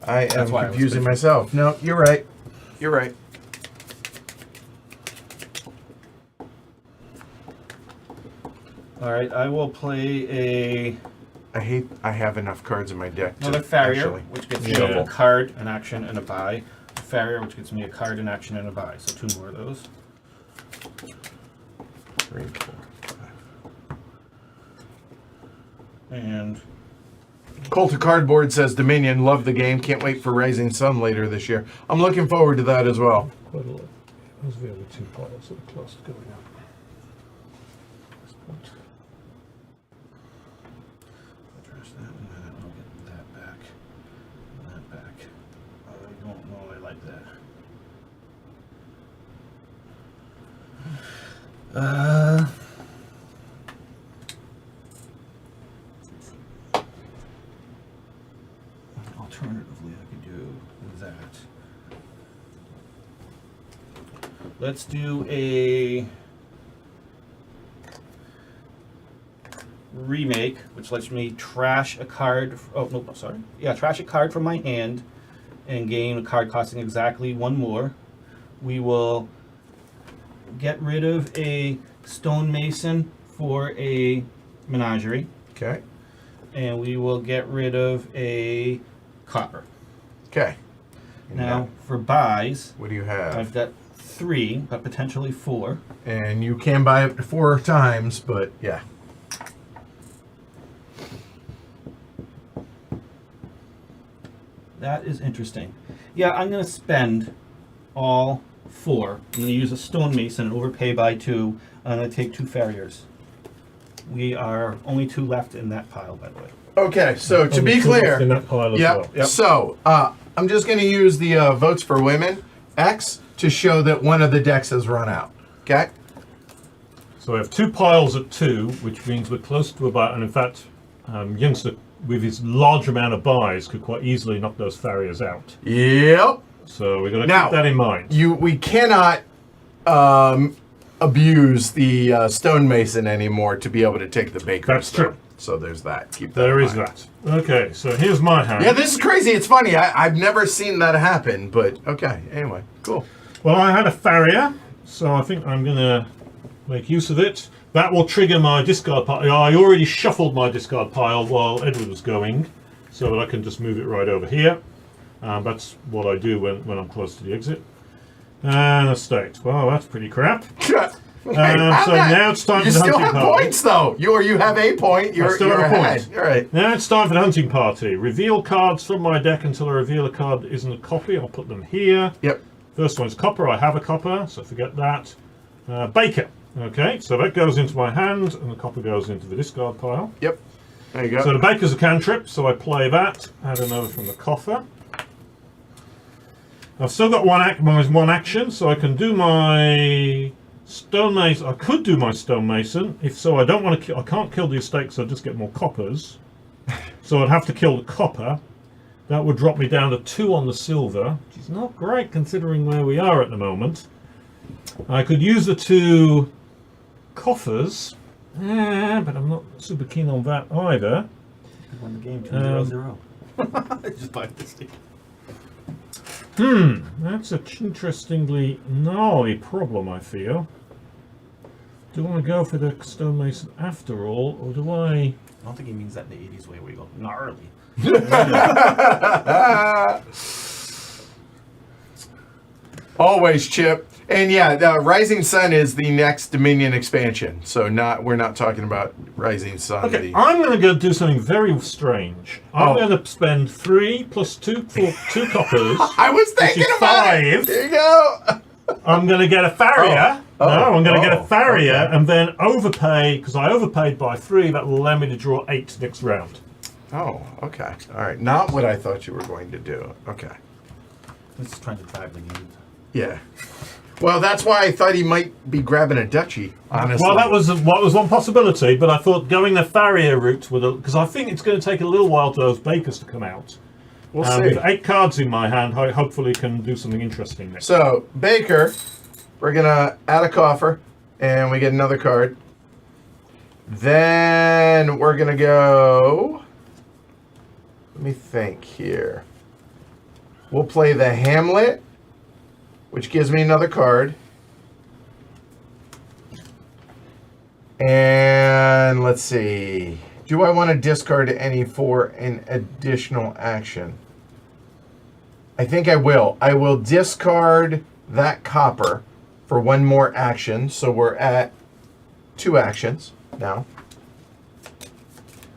I am That's why I was confusing confused. myself. No, you're right. You're right. All right, I will play a... I have enough cards in my deck. Another farrier, actually. which gets Yeah. me a card, an action, and a buy. farrier, which gets me a card in action and a buy. So 2 more of those. 3, 4, 5. And Coulter Cardboard says Dominion, love the game. Can't wait for Rising Sun later this year. I'm looking forward to that as well. Quite a lot. Those are the other 2 piles that are close to going up. This point. address that and then I'll get that back. And that back. I don't know I like that. Alternatively, I could do that. Let's do a remake, which lets me trash a card. Oh no, sorry. Yeah, trash a card from my hand and gain a card costing exactly 1 more. We will get rid of a Stonemason for a menagerie, Okay. and we will get rid of a copper. Okay. Now, for buys, What do you have? I've got 3, but potentially 4. And you can buy up to 4 times, but yeah. That is interesting. Yeah, I'm going to spend all 4. I'm going to use a Stonemason and overpay by 2. I'm going to take 2 farriers. We are only 2 left in that pile, by the way. Okay, so to be In clear, that pile as yep. well. Yep. So I'm just going to use the votes for women X to show that one of the decks has run out. Okay. So we have 2 piles at 2, which means we're close to about, and in fact, Youngster, with his large amount of buys, could quite easily knock those farriers out. Yep. So we're going to Now, keep that in mind. We cannot abuse the stonemason anymore to be able to take the baker. That's stone. true. So there's that. Keep that. There in is mind. that. Okay, so here's my hand. Yeah, this is crazy. It's funny. I've never seen that happen, but okay. Anyway, cool. Well, I had a farrier, so I think I'm going to make use of it. That will trigger my discard pile. I already shuffled my discard pile while Edward was going, so that I can just move it right over here. That's what I do when I'm close to the exit. And a state. Well, that's pretty crap. Hey, Now it's time you for the still hunting have party. points though. You have a point. You're still have a ahead. point. All right. Now it's time for the hunting party. Reveal cards from my deck until I reveal a card that isn't a copy. I'll put them here. Yep. First one's copper. I have a copper, so forget that. Baker. Okay, so that goes into my hand, and the copper goes into the discard pile. Yep. There you go. So the baker's a cantrip, so I play that. Add another from the coffer. I've still got one action, so I can do my stonemason. I could do my stonemason. If so, I don't want to. I can't kill the estate, so I just get more coppers. So I'd have to kill the copper. That would drop me down to 2 on the silver, which is not great considering where we are at the moment. I could use the 2 coffers, but I'm not super keen on that either. You won the game 2-0-0. Just buy this thing. That's an interestingly gnarly problem, I feel. Do I want to go for the stonemason after all, or do I... I don't think he means that in the 80s way where you go gnarly. Always, Chip. And yeah, the Rising Sun is the next Dominion expansion. So we're not talking about Rising Sun. Okay, I'm going to go do something very strange. I'm going to spend 3 plus 2 for 2 coppers. I was thinking which is about 5. it. There you go. I'm going to get a farrier. I'm going to get a farrier okay. and then overpay, because I overpaid by 3. That will allow me to draw 8 next round. Oh, okay. All right. Not what I thought you were going to do. Okay. He's just trying to drive the game. Yeah. Well, that's why I thought he might be grabbing a duchy, honestly. Well, that was one possibility, but I thought going the farrier route would, because I think it's going to take a little while for those bakers to come out. We'll see. With 8 cards in my hand, I hopefully can do something interesting next. So, Baker, we're going to add a coffer, and we get another card. Then we're going to go... Let me think here. We'll play the Hamlet, which gives me another card. And let's see. Do I want to discard any for an additional action? I think I will. I will discard that copper for one more action. So we're at 2 actions now.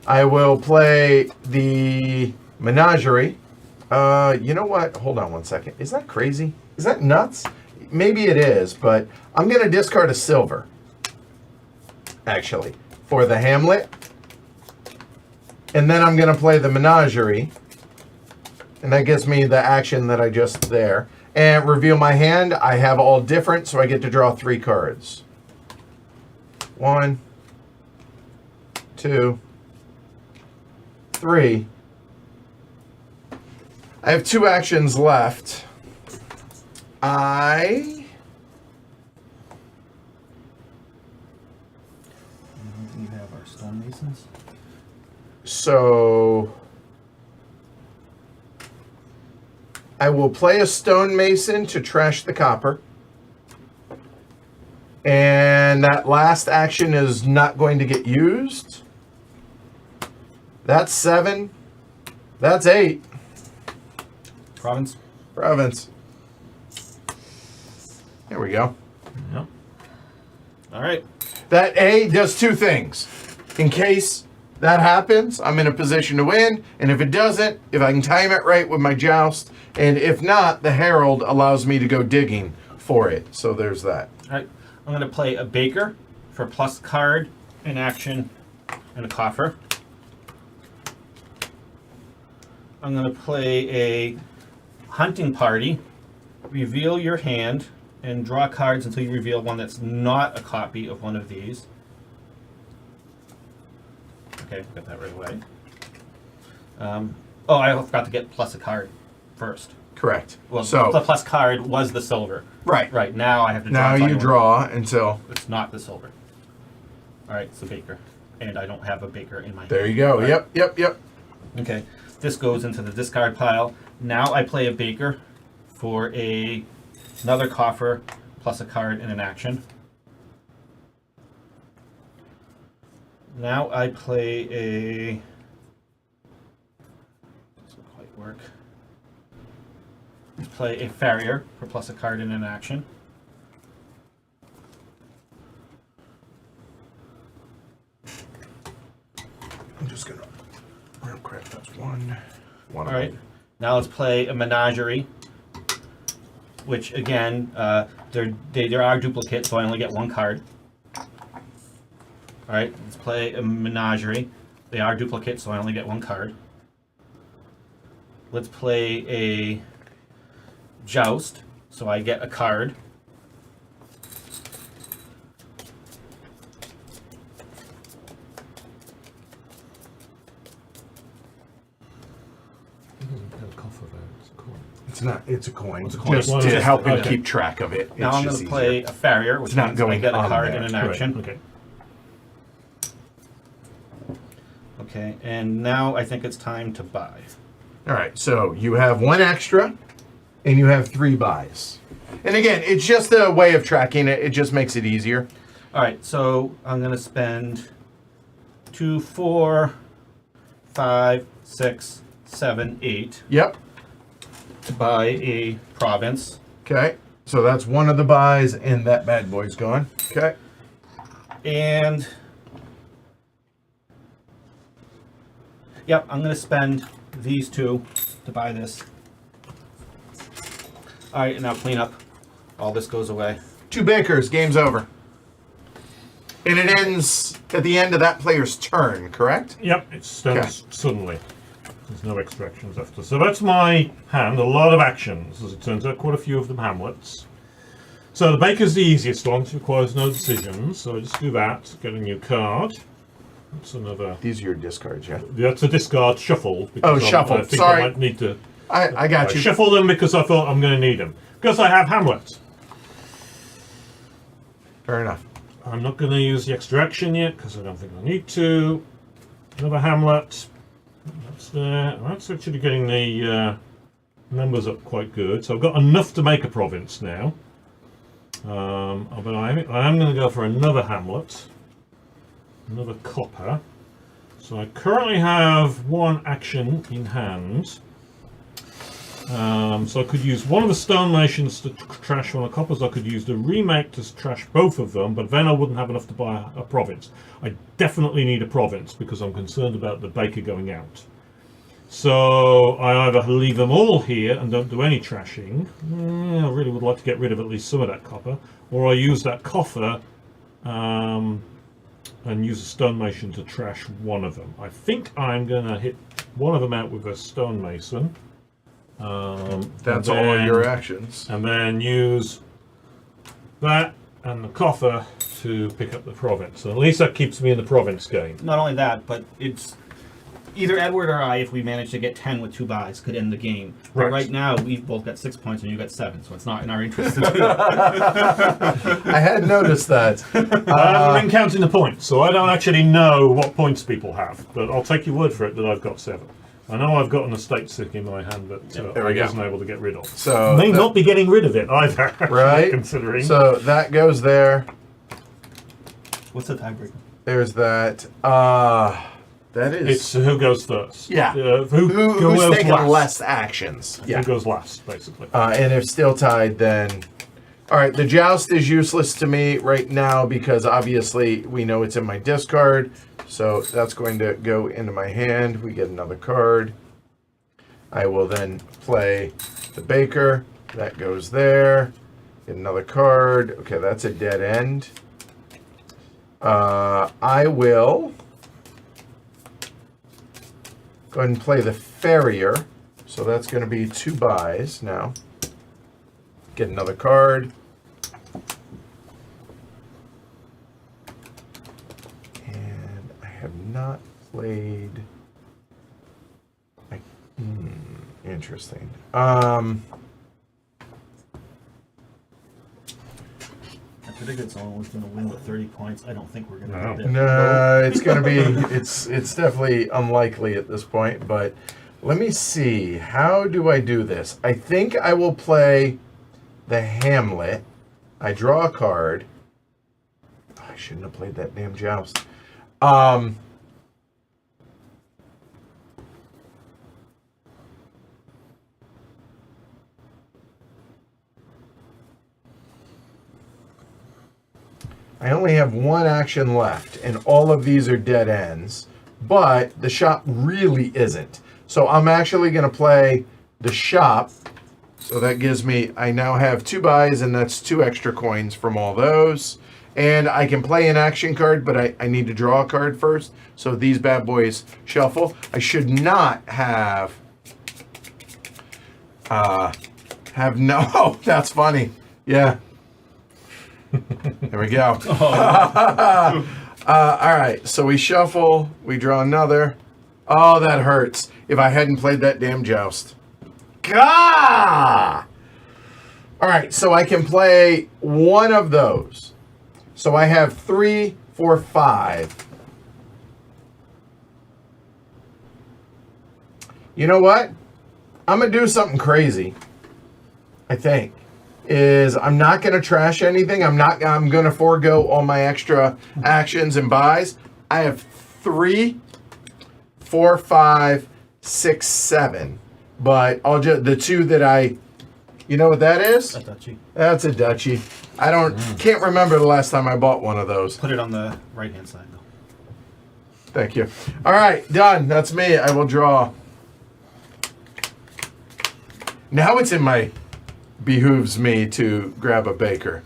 I will play the Menagerie. You know what? Hold on one second. Is that crazy? Is that nuts? Maybe it is, but I'm going to discard a silver, actually, for the Hamlet. And then I'm going to play the Menagerie. And that gives me the action that I just there. And reveal my hand. I have all different, so I get to draw 3 cards. 1, 2, 3. I have 2 actions left. We have our stonemasons. So I will play a stonemason to trash the copper. And that last action is not going to get used. That's 7. That's 8. Province. Province. There we go. Yep. All right. That A does 2 things. In case that happens, I'm in a position to win. And if it doesn't, if I can time it right with my joust, and if not, the Herald allows me to go digging for it. So there's that. All right. I'm going to play a baker for plus card, an action, and a coffer. I'm going to play a hunting party. Reveal your hand and draw cards until you reveal one that's not a copy of one of these. Okay, got that right away. Oh, I forgot to get plus a card first. Correct. Well, so the plus card was the silver. right. Right, now I have to draw. Now a you final one. draw until It's not the silver. All right, it's a baker. And I don't have a baker in my hand. there you go. Right. Yep. Okay, this goes into the discard pile. Now I play a baker for another coffer plus a card and an action. Now I play a... doesn't quite work. Play a farrier for plus a card and an action. I'm just gonna real quick. That's one. All right. Now let's play a menagerie, which again, there are duplicates, so I only get 1 card. All right. Let's play a menagerie. They are duplicates, so I only get 1 card. Let's play a joust, so I get a card. It's not. It's a coin. It's a coin. Just Well, to just- help me okay. keep track of it. Now It's I'm just going to play easier. a farrier, which It's not means I going get a on card there. and an action. Okay. Okay, and now I think it's time to buy. All right. So you have 1 extra, and you have 3 buys. And again, it's just a way of tracking it. It just makes it easier. All right, so I'm going to spend 2, 4, 5, 6, 7, 8 Yep. to buy a province. Okay. So that's one of the buys, and that bad boy's gone. Okay. And yep, I'm going to spend these 2 to buy this. All right, and now clean up. All this goes away. 2 bakers. Game's over. And it ends at the end of that player's turn, correct? Yep, it stands suddenly. There's no extractions after. So that's my hand. A lot of actions, as it turns out, quite a few of them hamlets. So the baker's the easiest one, it requires no decisions. So I just do that, get a new card. That's another. These are your discards, yeah? That's a discard shuffled. Oh, because shuffled. I think Sorry. I might need to I got you. shuffle them because I thought I'm going to need them. Because I have hamlets. Fair enough. I'm not going to use the extraction yet because I don't think I need to. Another hamlet. That's there. That's actually getting the numbers up quite good. So I've got enough to make a province now. But I am going to go for another hamlet. Another copper. So I currently have 1 action in hand. So I could use one of the stonemasons to trash one of the coppers. I could use the remake to trash both of them, but then I wouldn't have enough to buy a province. I definitely need a province because I'm concerned about the baker going out. So I either leave them all here and don't do any trashing. I really would like to get rid of at least some of that copper, or I use that coffer and use a stonemason to trash one of them. I think I'm going to hit one of them out with a stonemason. That's all your actions. And then use that and the coffer to pick up the province. So at least that keeps me in the province game. Not only that, but it's either Edward or I, if we manage to get 10 with 2 buys, could end the game. But Right. right now, we've both got 6 points and you got 7, so it's not in our interest to do that. I had noticed that. I haven't been counting the points, so I don't actually know what points people have. But I'll take your word for it that I've got 7. I know I've got an estate sick in my hand that There we I go. wasn't able to get rid of. So May not be getting rid of it either, right. considering. So that goes there. What's the tiebreaker? There's that. That is. It's who goes first. Yeah. Who's Who's taking last? less actions? Yeah. Who goes last, basically. And if still tied, then. All right, the joust is useless to me right now because obviously we know it's in my discard. So that's going to go into my hand. We get another card. I will then play the baker. That goes there. Get another card. Okay, that's a dead end. I will go ahead and play the farrier. So that's going to be 2 buys now. Get another card. And I have not played. Interesting. I predicted someone was going to win with 30 points. I don't think we're going to No. get that. No, it's going to be. It's definitely unlikely at this point. But let me see. How do I do this? I think I will play the Hamlet. I draw a card. I shouldn't have played that damn joust. I only have 1 action left, and all of these are dead ends, but the shop really isn't. So I'm actually going to play the shop. So that gives me, I now have 2 buys, and that's 2 extra coins from all those. And I can play an action card, but I need to draw a card first. So these bad boys shuffle. I should not have no, oh, that's funny. Yeah. There we go. All right, so we shuffle, we draw another. Oh, that hurts. If I hadn't played that damn joust. Gah! All right, so I can play one of those. So I have 3, 4, 5. You know what? I'm going to do something crazy, I think. Is I'm not going to trash anything. I'm going to forego all my extra actions and buys. I have 3, 4, 5, 6, 7. But I'll just the 2 that I, you know what that is? A duchy. That's a duchy. I can't remember the last time I bought one of those. Put it on the right-hand side, though. Thank you. All right, done. That's me. I will draw. Now it's in my behooves me to grab a baker.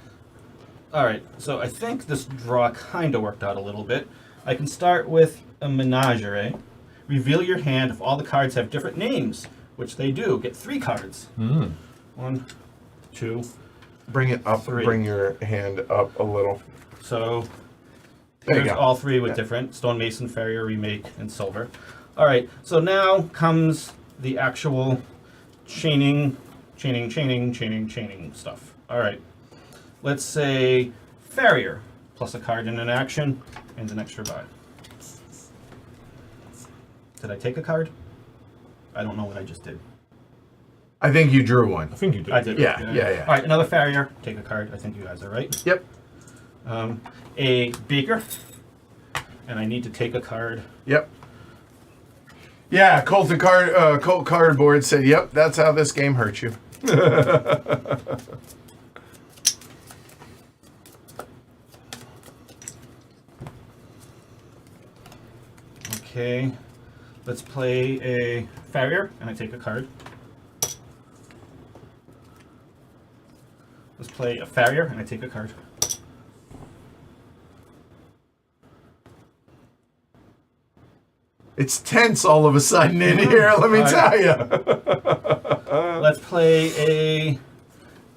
All right, so I think this draw kind of worked out a little bit. I can start with a menagerie. Reveal your hand if all the cards have different names, which they do. Get 3 cards. 1, 2. Bring it up. 3. Bring your hand up a little. So There you here's go. all 3 with different Stonemason, Farrier, Remake, and Silver. All right, so now comes the actual chaining stuff. All right, let's say Farrier plus a card in an action and an extra buy. Did I take a card? I don't know what I just did. I think you drew one. I think you did. I did. Yeah, yeah. All right, another Farrier. Take a card. I think you guys are right. Yep. A Baker, and I need to take a card. Yep. Yeah, Colton Colt Cardboard said, "Yep, that's how this game hurts you." Okay, let's play a farrier, and I take a card. Let's play a farrier, and I take a card. It's tense all of a sudden in here, let me tell you. Let's play a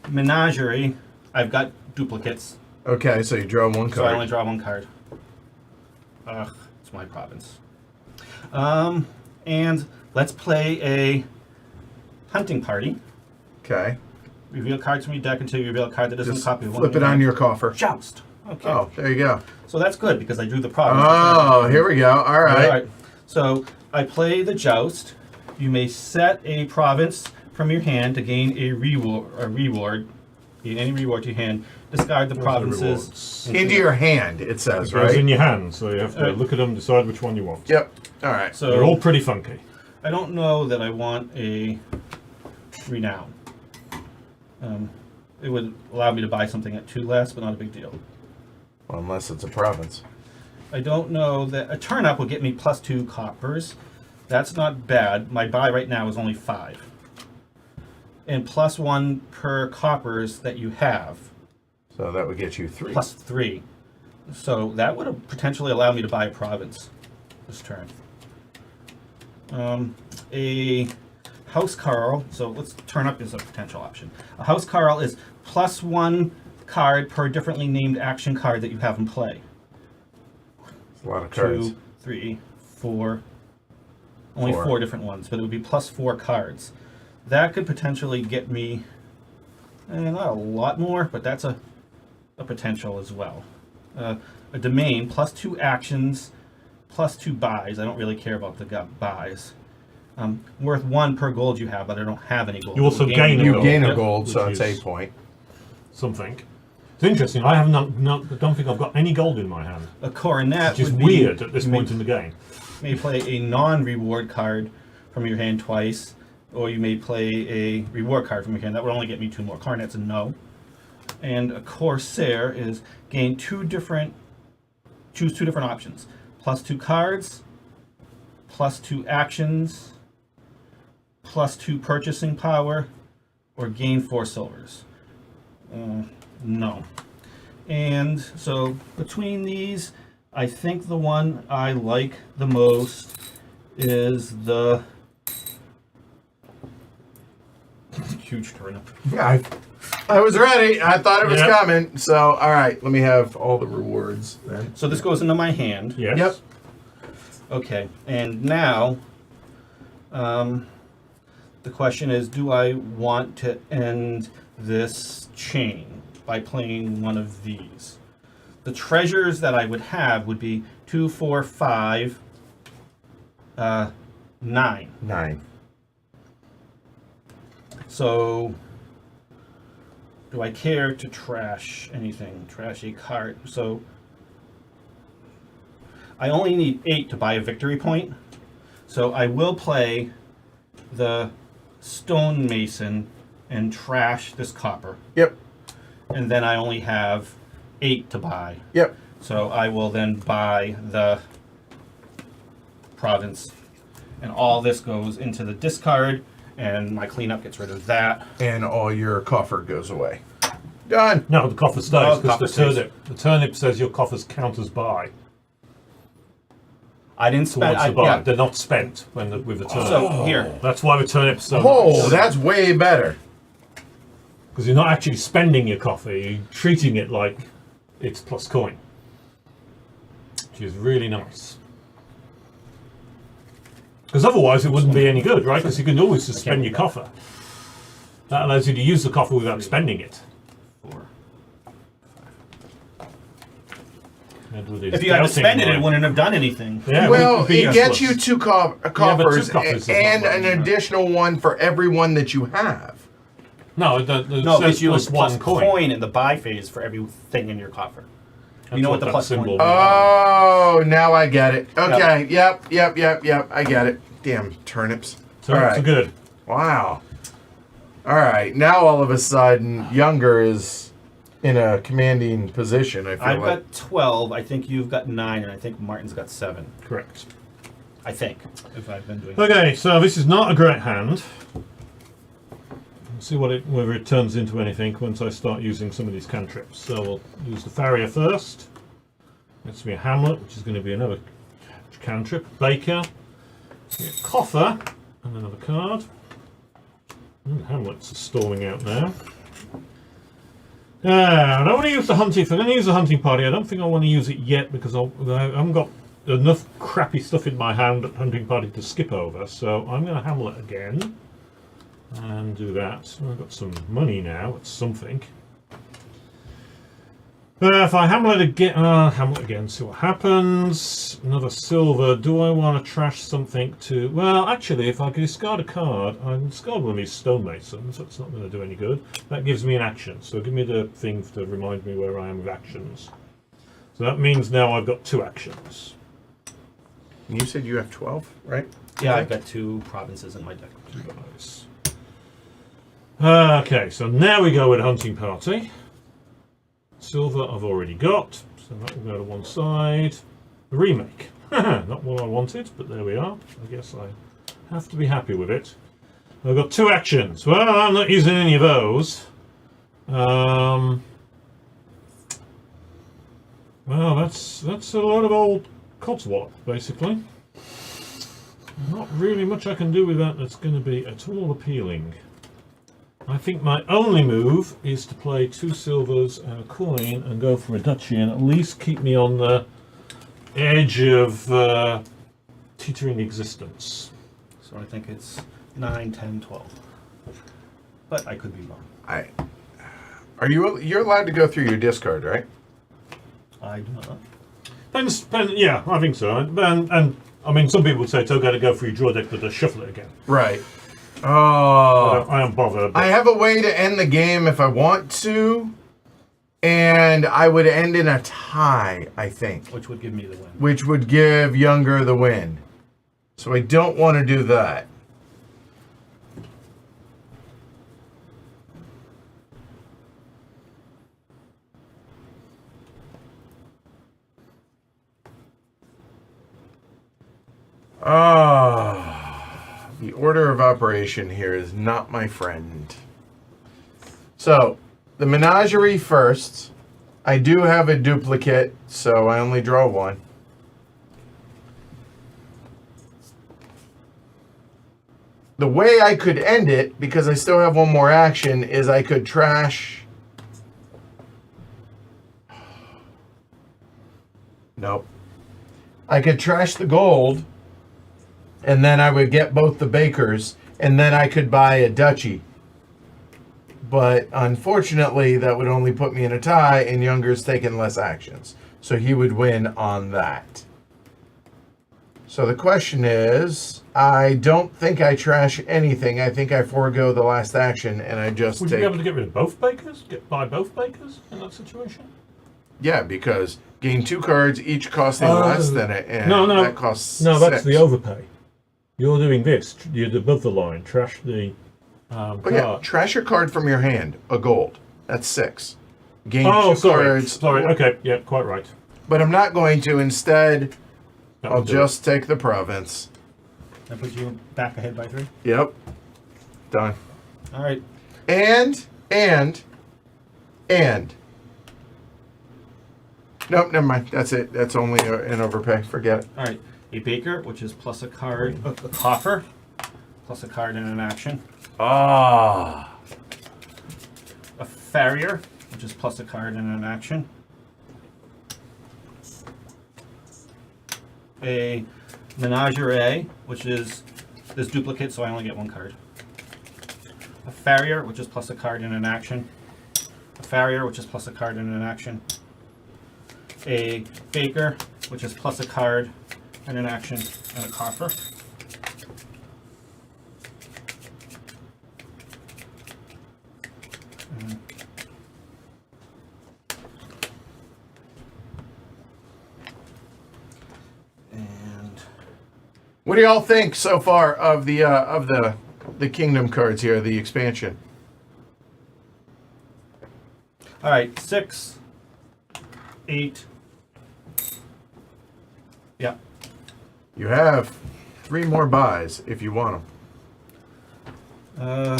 menagerie. I've got duplicates, Okay, so you draw one so I only card. draw one card. Ugh, it's my province. And let's play a hunting party. Okay, Reveal cards from your deck until you reveal a card that isn't a just copy of one. flip of it on your coffer. Joust. Okay. Oh, there you go. So that's good because I drew the province. Oh, here we go. All right. So I play the joust. You may set a province from your hand to gain a reward. Gain any reward to your hand. Discard the provinces Into your hand, it says, It goes in right? your hand, so you have to look at them, decide which one you want. Yep. All right. So They're all pretty funky. I don't know that I want a renown. It would allow me to buy something at 2 less, but not a big deal. Well, unless it's a province. I don't know that a turn up will get me +2 coppers. That's not bad. My buy right now is only 5. And +1 per coppers that you have, So that would get you 3. +3. So that would have potentially allowed me to buy a province this turn. A house Carl. So let's turn up is a potential option. A house Carl is +1 card per differently named action card that you have in play. It's a lot of cards. 2, 3, 4. Only 4 different ones, but it would be +4 cards. That could potentially get me, not a lot more, but that's a potential as well. A domain, +2 actions, +2 buys. I don't really care about the buys. Worth 1 per gold you have, but I don't have any gold. You also gain a You gold. gain a Yep. gold, so Which it's is- 8 point. Something. It's interesting. I have don't think I've got any gold in my hand, A coronet which is would be- weird at this you may- point in the game. may play a non-reward card from your hand twice, or you may play a reward card from your hand. That would only get me 2 more. Coronet's a no. And a Corsair is choose 2 different options. +2 cards, +2 actions, +2 purchasing power, or gain 4 silvers. No. And so between these, I think the one I like the most is the huge turnip. Yeah, I was ready. I thought it was Yep. coming. So, all right, let me have all the rewards then. So this goes into my hand. Yes. Yep. Okay, and now the question is, do I want to end this chain by playing one of these? The treasures that I would have would be 2, 4, 5, 9. 9. So, do I care to trash anything? Trash a card. So, I only need 8 to buy a victory point. So, I will play the Stonemason and trash this copper. Yep. And then I only have 8 to buy. Yep. So, I will then buy the province. And all this goes into the discard. And my cleanup gets rid of that. And all your coffer goes away. Done. No, the coffer Oh, stays the because coffer the stays. turnip. The turnip says your coffers count as buy I didn't spend. towards the buy. Yeah. They're not spent with the turnip. So here, That's why the turnip's so Oh, nice. that's way better. Because you're not actually spending your coffee, you're treating it like it's plus coin. Which is really nice. Because otherwise it wouldn't be any good, right? Because you can always just spend your coffer. That allows you to use the coffer without spending it. 4. And with his If you had to doubting spend it, it mind- wouldn't have done anything. Yeah, Well, would be it gets useless. you 2 coffers coffers is not and much, an yeah. additional one for every one that you have. No, No, it because says you plus use plus one coin in the buy phase for everything in your coffer. You know what the that plus symbol coin means. Oh, now I get it. Okay. Yep. I get it. Damn turnips. So All that's right. good. Wow. All right. Now all of a sudden, Younger is in a commanding position. I feel I've like. got 12. I think you've got 9, and I think Martin's got 7. Correct. I think, if I've been doing. Okay, so this is not a great hand. We'll see whether it turns into anything once I start using some of these cantrips. So we'll use the Farrier first. That's be a Hamlet, which is going to be another cantrip. Baker. Coffer. And another card. Hamlets are storming out now. I don't want to use the hunting. If I'm going to use the hunting party, I don't think I want to use it yet because I haven't got enough crappy stuff in my hand at hunting party to skip over. So I'm going to Hamlet again and do that. I've got some money now. It's something. If I Hamlet again, see what happens. Another silver. Do I want to trash something to... Well, actually, if I can discard a card, I can discard one of these Stonemasons. That's not going to do any good. That gives me an action. So give me the thing to remind me where I am with actions. So that means now I've got 2 actions. You said you have 12, right? Yeah, I've got 2 provinces in my deck. Nice. Okay, so now we go with hunting party. Silver I've already got, so that will go to one side. The remake. Not what I wanted, but there we are. I guess I have to be happy with it. I've got 2 actions. Well, I'm not using any of those. Well, that's a lot of old codswallop, basically. Not really much I can do with that that's going to be at all appealing. I think my only move is to play 2 silvers and a coin and go for a duchy and at least keep me on the edge of teetering existence. So I think it's 9, 10, 12. But I could be wrong. You're allowed to go through your discard, right? I do not. Yeah, I think so. And I mean, some people would say it's okay to go for your draw deck, but to shuffle it again. Right. Oh. I am bothered. I have a way to end the game if I want to, and I would end in a tie, I think. Which would give me the win. Which would give Younger the win. So I don't want to do that. The order of operation here is not my friend. So, the menagerie first. I do have a duplicate, so I only draw 1. The way I could end it, because I still have 1 more action, is I could trash... Nope. I could trash the gold, and then I would get both the bakers, and then I could buy a duchy. But unfortunately, that would only put me in a tie, and Younger's taken less actions. So he would win on that. So the question is, I don't think I trash anything. I think I forego the last action, and I just Would you be able to get rid of both bakers? Buy both bakers in that situation? Yeah, because gain 2 cards, each costing less than it, and that costs 6. That's the overpay. You're doing this. You're above the line. Trash the Oh yeah, trash your card from your hand. A gold. That's 6. Gain 2 cards. Sorry. Okay. Yeah. Quite right. But I'm not going to. Instead, I'll do just take the province. That puts you back ahead by 3. Yep. Done. All right. And. Nope, never mind. That's it. That's only an overpay. Forget it. All right. A baker, which is plus a card, a coffer, plus a card and an action. Ah. A farrier, which is plus a card and an action. A menagerie, which is this duplicate, so I only get 1 card. A farrier, which is plus a card and an action. A farrier, which is plus a card and an action. A baker, which is plus a card and an action, and a coffer. What do y'all think so far of the kingdom cards here, the expansion? All right, 6, 8. Yeah. You have 3 more buys if you want them.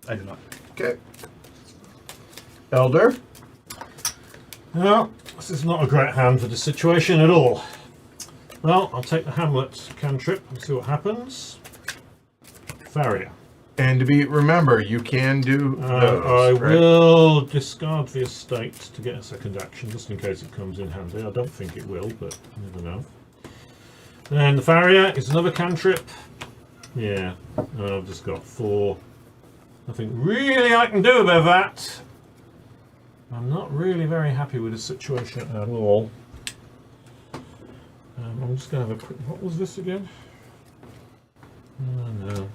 I do not. Okay. Elder. No, this is not a great hand for the situation at all. Well, I'll take the Hamlet cantrip and see what happens. Farrier. And remember, you can do those. I right? will discard the estate to get a second action, just in case it comes in handy. I don't think it will, but you never know. Then the Farrier is another cantrip. Yeah, I've just got 4. Nothing really I can do about that. I'm not really very happy with the situation at all. I'm just going to have a quick... What was this again? Oh, no.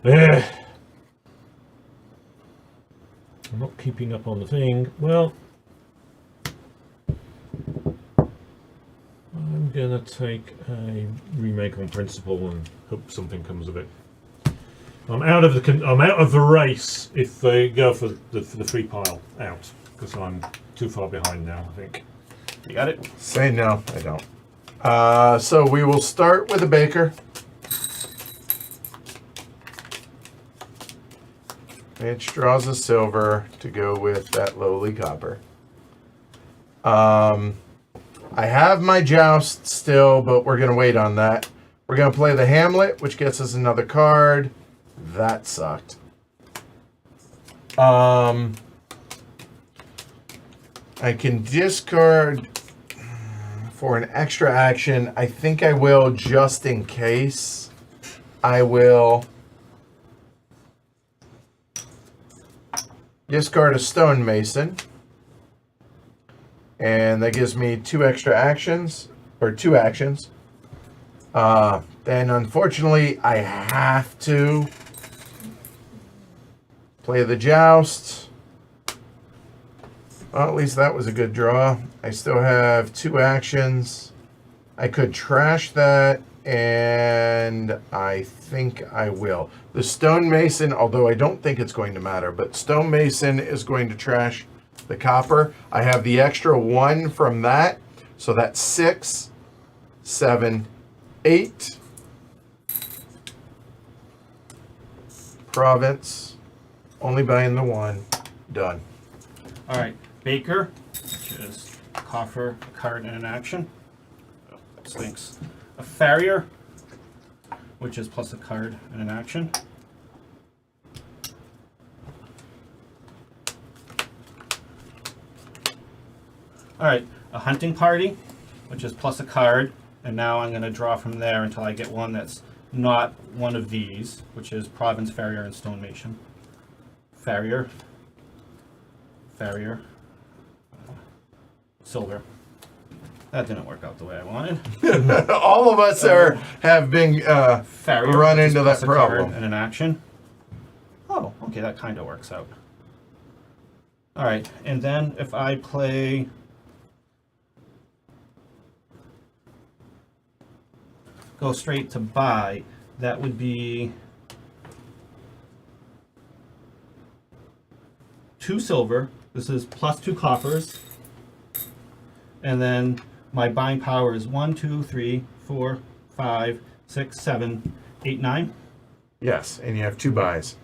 I'm not keeping up on the thing. Well, I'm gonna take a remake on principle and hope something comes of it. I'm out of the race if they go for the free pile out, because I'm too far behind now, I think. You got it? Say no, I don't. So we will start with a baker. Mitch draws a silver to go with that lowly copper. I have my joust still, but we're going to wait on that. We're going to play the Hamlet, which gets us another card. That sucked. I can discard for an extra action. I think I will, just in case. I will discard a Stonemason. And that gives me 2 extra actions, or 2 actions. Then unfortunately, I have to play the Joust. Well, at least that was a good draw. I still have 2 actions. I could trash that, and I think I will. The Stonemason, although I don't think it's going to matter, but Stonemason is going to trash the copper. I have the extra 1 from that, so that's 6, 7, 8. Province, only buying the 1. Done. All right, Baker, which is a coffer, a card, and an action. Oh, that stinks. A Farrier, which is plus a card and an action. All right, a Hunting Party, which is plus a card, and now I'm going to draw from there until I get one that's not one of these, which is Province, Farrier, and Stonemason. Farrier, Farrier, Silver. That didn't work out the way I wanted. All of us have been Farrier, run which is into plus that a card problem. and an action. Oh, okay, that kind of works out. All right, and then if I play go straight to buy, that would be 2 silver. This is plus 2 coppers. And then my buying power is 1, 2, 3, 4, 5, 6, 7, 8, 9. Yes, and you have 2 buys.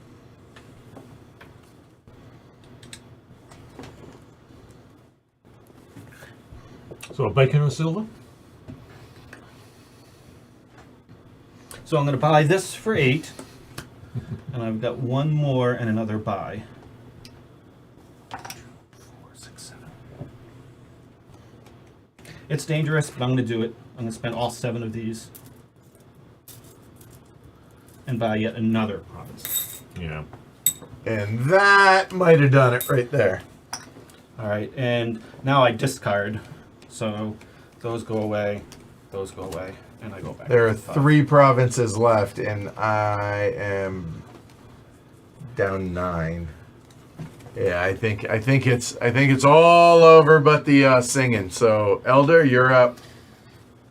So a bacon and silver. So I'm going to buy this for 8. And I've got 1 more and another buy. 2, 4, 6, 7. It's dangerous, but I'm going to do it. I'm going to spend all 7 of these. And buy yet another province. Yeah. And that might have done it right there. All right, and now I discard. So those go away, and I go back. There are to 5. 3 provinces left, and I am down 9. Yeah, I think it's all over but the singing. So, Elder, you're up.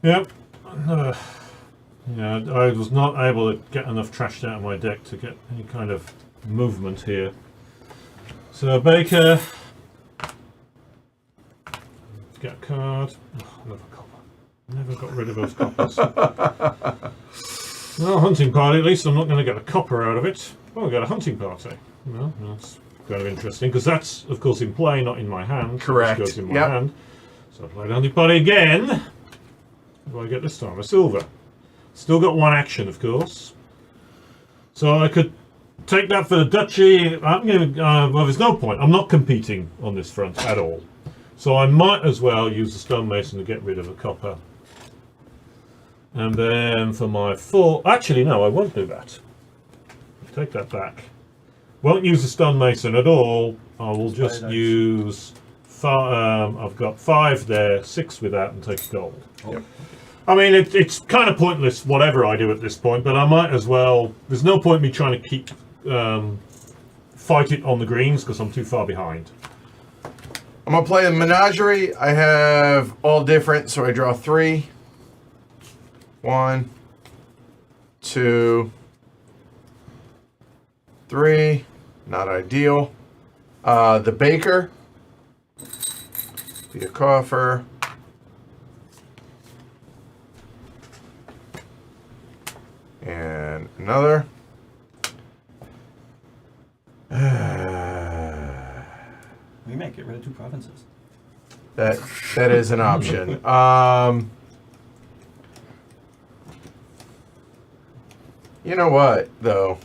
Yep. Yeah, I was not able to get enough trash out of my deck to get any kind of movement here. So Baker, get a card. Oh, another copper. Never got rid of those coppers. Well, hunting party. At least I'm not going to get a copper out of it. Oh, I got a hunting party. Well, that's kind of interesting because that's, of course, in play, not in my hand. Correct. Which goes in my hand. So I play the hunting party again. What do I get this time? A silver. Still got one action, of course. So I could take that for the duchy. Well, there's no point. I'm not competing on this front at all. So I might as well use the stonemason to get rid of a copper. And then for my full... Actually, no, I won't do that. Take that back. Won't use the stonemason at all. I will just use... I've got 5 there, 6 with that, and take gold. Yep. I mean, it's kind of pointless whatever I do at this point, but I might as well... There's no point me trying to keep... fight it on the greens, because I'm too far behind. I'm going to play a menagerie. I have all different, so I draw 3. 1, 2, 3. Not ideal. The baker. Be a coffer. And another. We might get rid of 2 provinces. That is an option. You know what, though?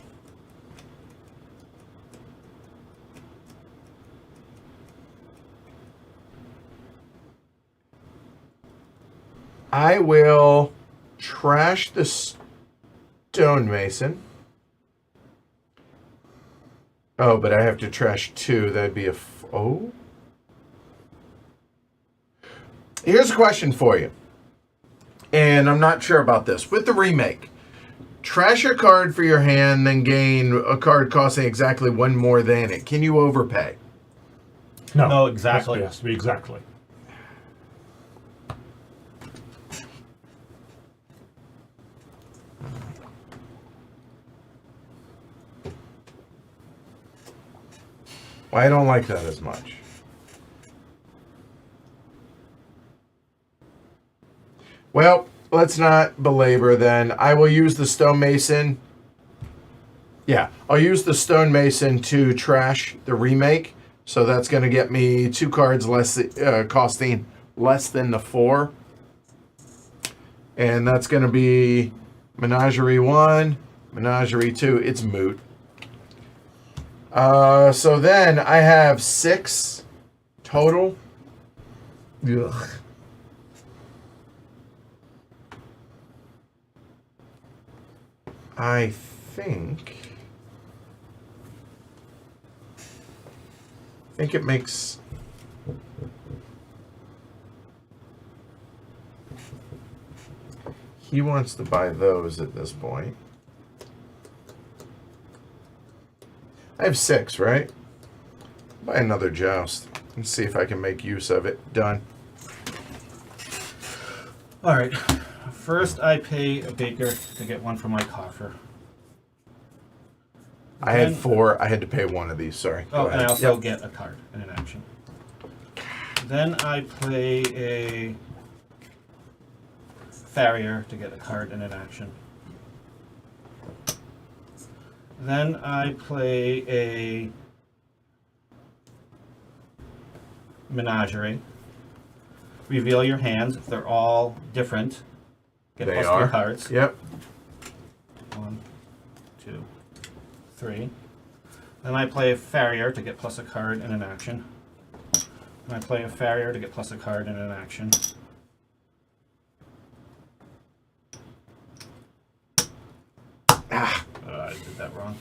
I will trash the stonemason. Oh, but I have to trash 2. That'd be a... Oh? Here's a question for you. And I'm not sure about this. With the remake, trash a card for your hand, then gain a card costing exactly 1 more than it. Can you overpay? No, exactly. Has to be exactly. Well, I don't like that as much. Well, let's not belabor then. I will use the stonemason. Yeah, I'll use the stonemason to trash the remake. So that's going to get me 2 cards less, costing less than the 4. And that's going to be Menagerie 1, Menagerie 2. It's moot. So then I have 6 total. Ugh. I think it makes... He wants to buy those at this point. I have 6, right? Buy another joust and see if I can make use of it. Done. All right. First, I pay a baker to get 1 from my coffer. I had 4. I had to pay 1 of these. Sorry. Oh, Go ahead. and I also Yep. get a card and an action. Then I play a farrier to get a card and an action. Then I play a menagerie. Reveal your hands. If they're all different, get They plus are. 3 cards. Yep. 1, 2, 3. Then I play a farrier to get plus a card and an action. And I play a farrier to get plus a card and an action. I did that wrong.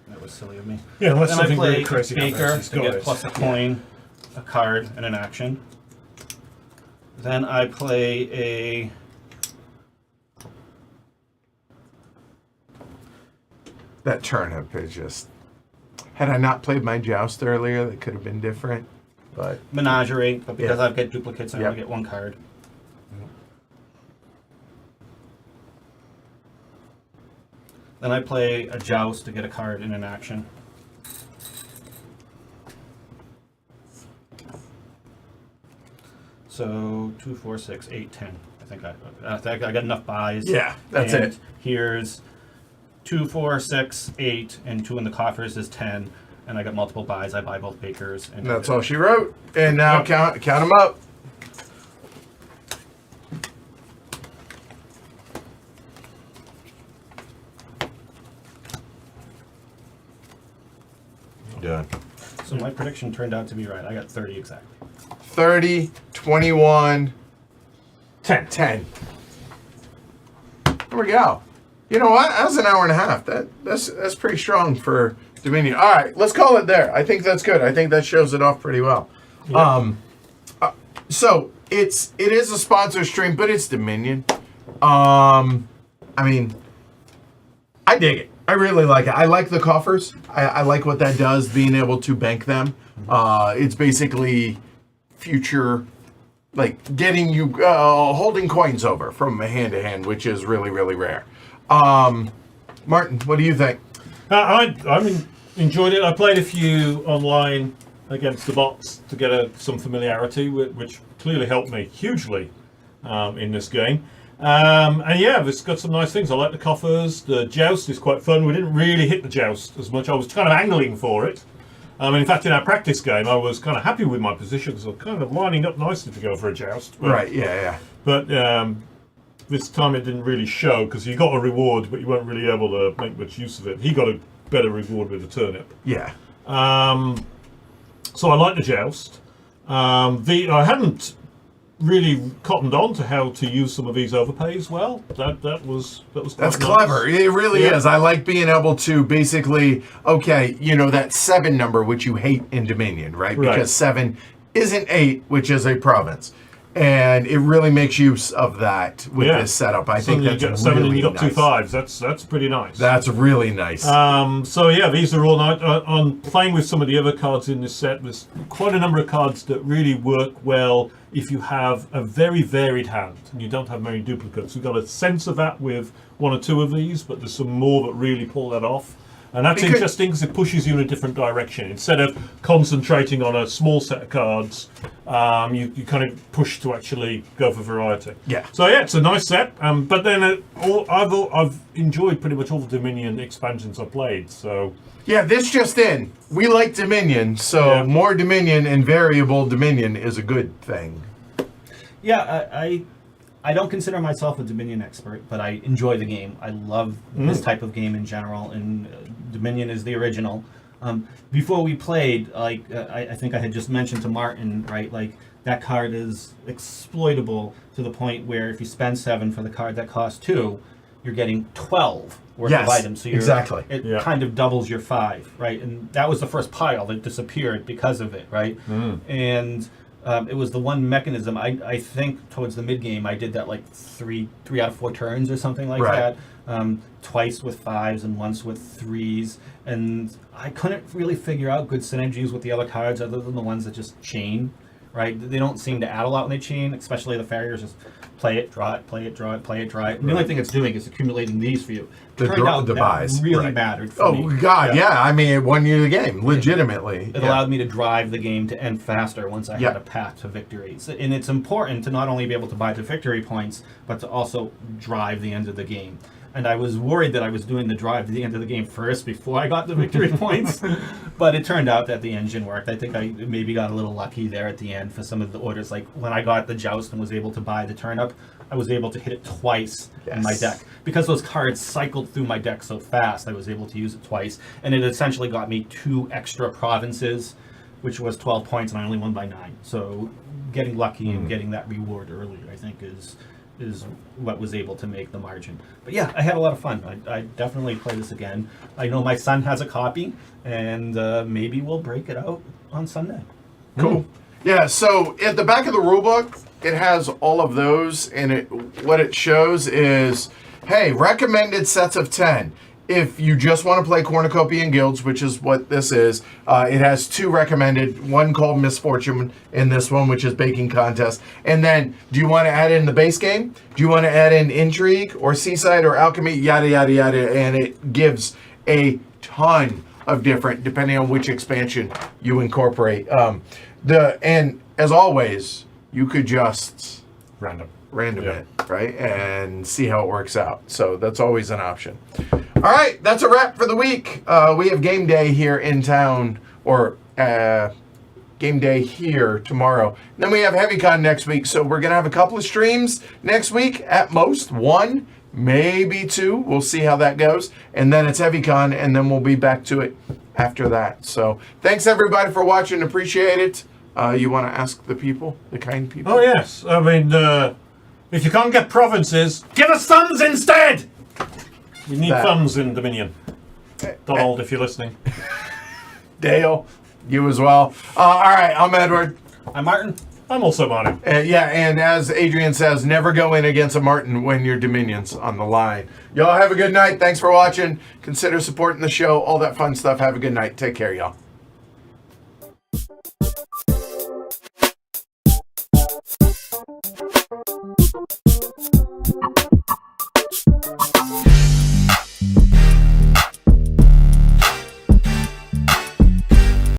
That was silly of me. Yeah, unless Then I something play really crazy baker happens, to he's got get it. plus a coin, a card, and an action. Then I play a That turnip is just... Had I not played my joust earlier, that could have been different. But Menagerie, but because Yeah. I've got duplicates, I Yep. only get one card. Then I play a joust to get a card in an action. So 2, 4, 6, 8, 10. I think I got enough buys. Yeah, that's And it. Here's 2, 4, 6, 8, and 2 in the coffers is 10. And I got multiple buys. I buy both bakers. And that's all she wrote. And now Yep. count them up. Done. So my prediction turned out to be right. I got 30 exactly. 30, 21, 10. 10. There we go. You know what? That was an hour and a half. That's pretty strong for Dominion. All right, let's call it there. I think that's good. I think that shows it off pretty well. Yeah. So it is a sponsor stream, but it's Dominion. I mean, I dig it. I really like it. I like the coffers. I like what that does, being able to bank them. It's basically future, like getting you holding coins over from hand to hand, which is really, really rare. Martin, what do you think? I enjoyed it. I played a few online against the bots to get some familiarity, which clearly helped me hugely in this game. And yeah, it's got some nice things. I like the coffers. The joust is quite fun. We didn't really hit the joust as much. I was kind of angling for it. In fact, in our practice game, I was kind of happy with my position because I was kind of lining up nicely to go for a joust. But, Right, yeah. But this time it didn't really show because you got a reward, but you weren't really able to make much use of it. He got a better reward with the turnip. Yeah. So I like the joust. I hadn't really cottoned on to how to use some of these overpays well. That was quite That's nice. clever. It really Yeah. is. I like being able to basically, okay, that 7 number, which you hate in Dominion, right? Right. Because 7 isn't 8, which is a province. And it really makes use of that with this setup. I think you that's got 7 really and you got nice. 2 5s. That's pretty nice. That's really nice. So yeah, these are all nice. On playing with some of the other cards in this set, there's quite a number of cards that really work well if you have a very varied hand and you don't have many duplicates. We've got a sense of that with 1 or 2 of these, but there's some more that really pull that off. And that's interesting because it pushes you in a different direction. Instead of concentrating on a small set of cards, you kind of push to actually go for variety. Yeah. So yeah, it's a nice set. But then I've enjoyed pretty much all the Dominion expansions I've played. So yeah, this just in. We like Dominion, so Yeah. more Dominion and variable Dominion is a good thing. Yeah, I don't consider myself a Dominion expert, but I enjoy the game. I love this type of game in general, and Dominion is the original. Before we played, I think I had just mentioned to Martin, right, like that card is exploitable to the point where if you spend 7 for the card that costs 2, you're getting 12 worth Yes, of items. So exactly. It Yeah. kind of doubles your 5, right? And that was the first pile that disappeared because of it, right? And it was the one mechanism, I think towards the mid-game, I did that like 3 out of 4 turns or something like Right. that. Twice with 5s and once with 3s. And I couldn't really figure out good synergies with the other cards other than the ones that just chain, right? They don't seem to add a lot when they chain, especially the farriers just play it, draw it, play it, draw it, play it, draw it. And the only thing it's doing is accumulating these for you. The Turned out the that buys, really right. mattered for Oh, me. God, yeah. I mean, it won you the game, legitimately. It Yeah. allowed me to drive the game to end faster once I Yeah. had a path to victory. And it's important to not only be able to buy the victory points, but to also drive the end of the game. And I was worried that I was doing the drive to the end of the game first before I got the victory points. But it turned out that the engine worked. I think I maybe got a little lucky there at the end for some of the orders. Like when I got the joust and was able to buy the turnip, I was able to hit it twice in my Yes. deck. Because those cards cycled through my deck so fast, I was able to use it twice. And it essentially got me 2 extra provinces, which was 12 points, and I only won by 9. So getting lucky and getting that reward early, I think, is what was able to make the margin. But yeah, I had a lot of fun. I definitely play this again. I know my son has a copy, and maybe we'll break it out on Sunday. Cool. Yeah, so at the back of the rulebook, it has all of those, and what it shows is, hey, recommended sets of 10. if you just want to play Cornucopia and Guilds, which is what this is, it has 2 recommended. One called Misfortune in this one, which is Baking Contest. And then, do you want to add in the base game? Do you want to add in Intrigue or Seaside or Alchemy? Yada, yada, yada. And it gives a ton of different, depending on which expansion you incorporate. And as always, you could just random Yeah. it, right? And see how it works out. So that's always an option. All right, that's a wrap for the week. We have game day here in town, or game day here tomorrow. And then we have HeavyCon next week. So we're going to have a couple of streams next week, at most 1, maybe 2. We'll see how that goes. And then it's HeavyCon, and then we'll be back to it after that. So thanks everybody for watching. Appreciate it. You want to ask the people, the kind people? Oh yes, I mean, if you can't get provinces, give us thumbs instead. We need thumbs in Dominion. Donald, if you're listening. Dale, you as well. All right, I'm Edward. I'm Martin. I'm also Martin. And as Adrian says, never go in against a Martin when your Dominion's on the line. Y'all have a good night. Thanks for watching. Consider supporting the show. All that fun stuff. Have a good night. Take care, y'all.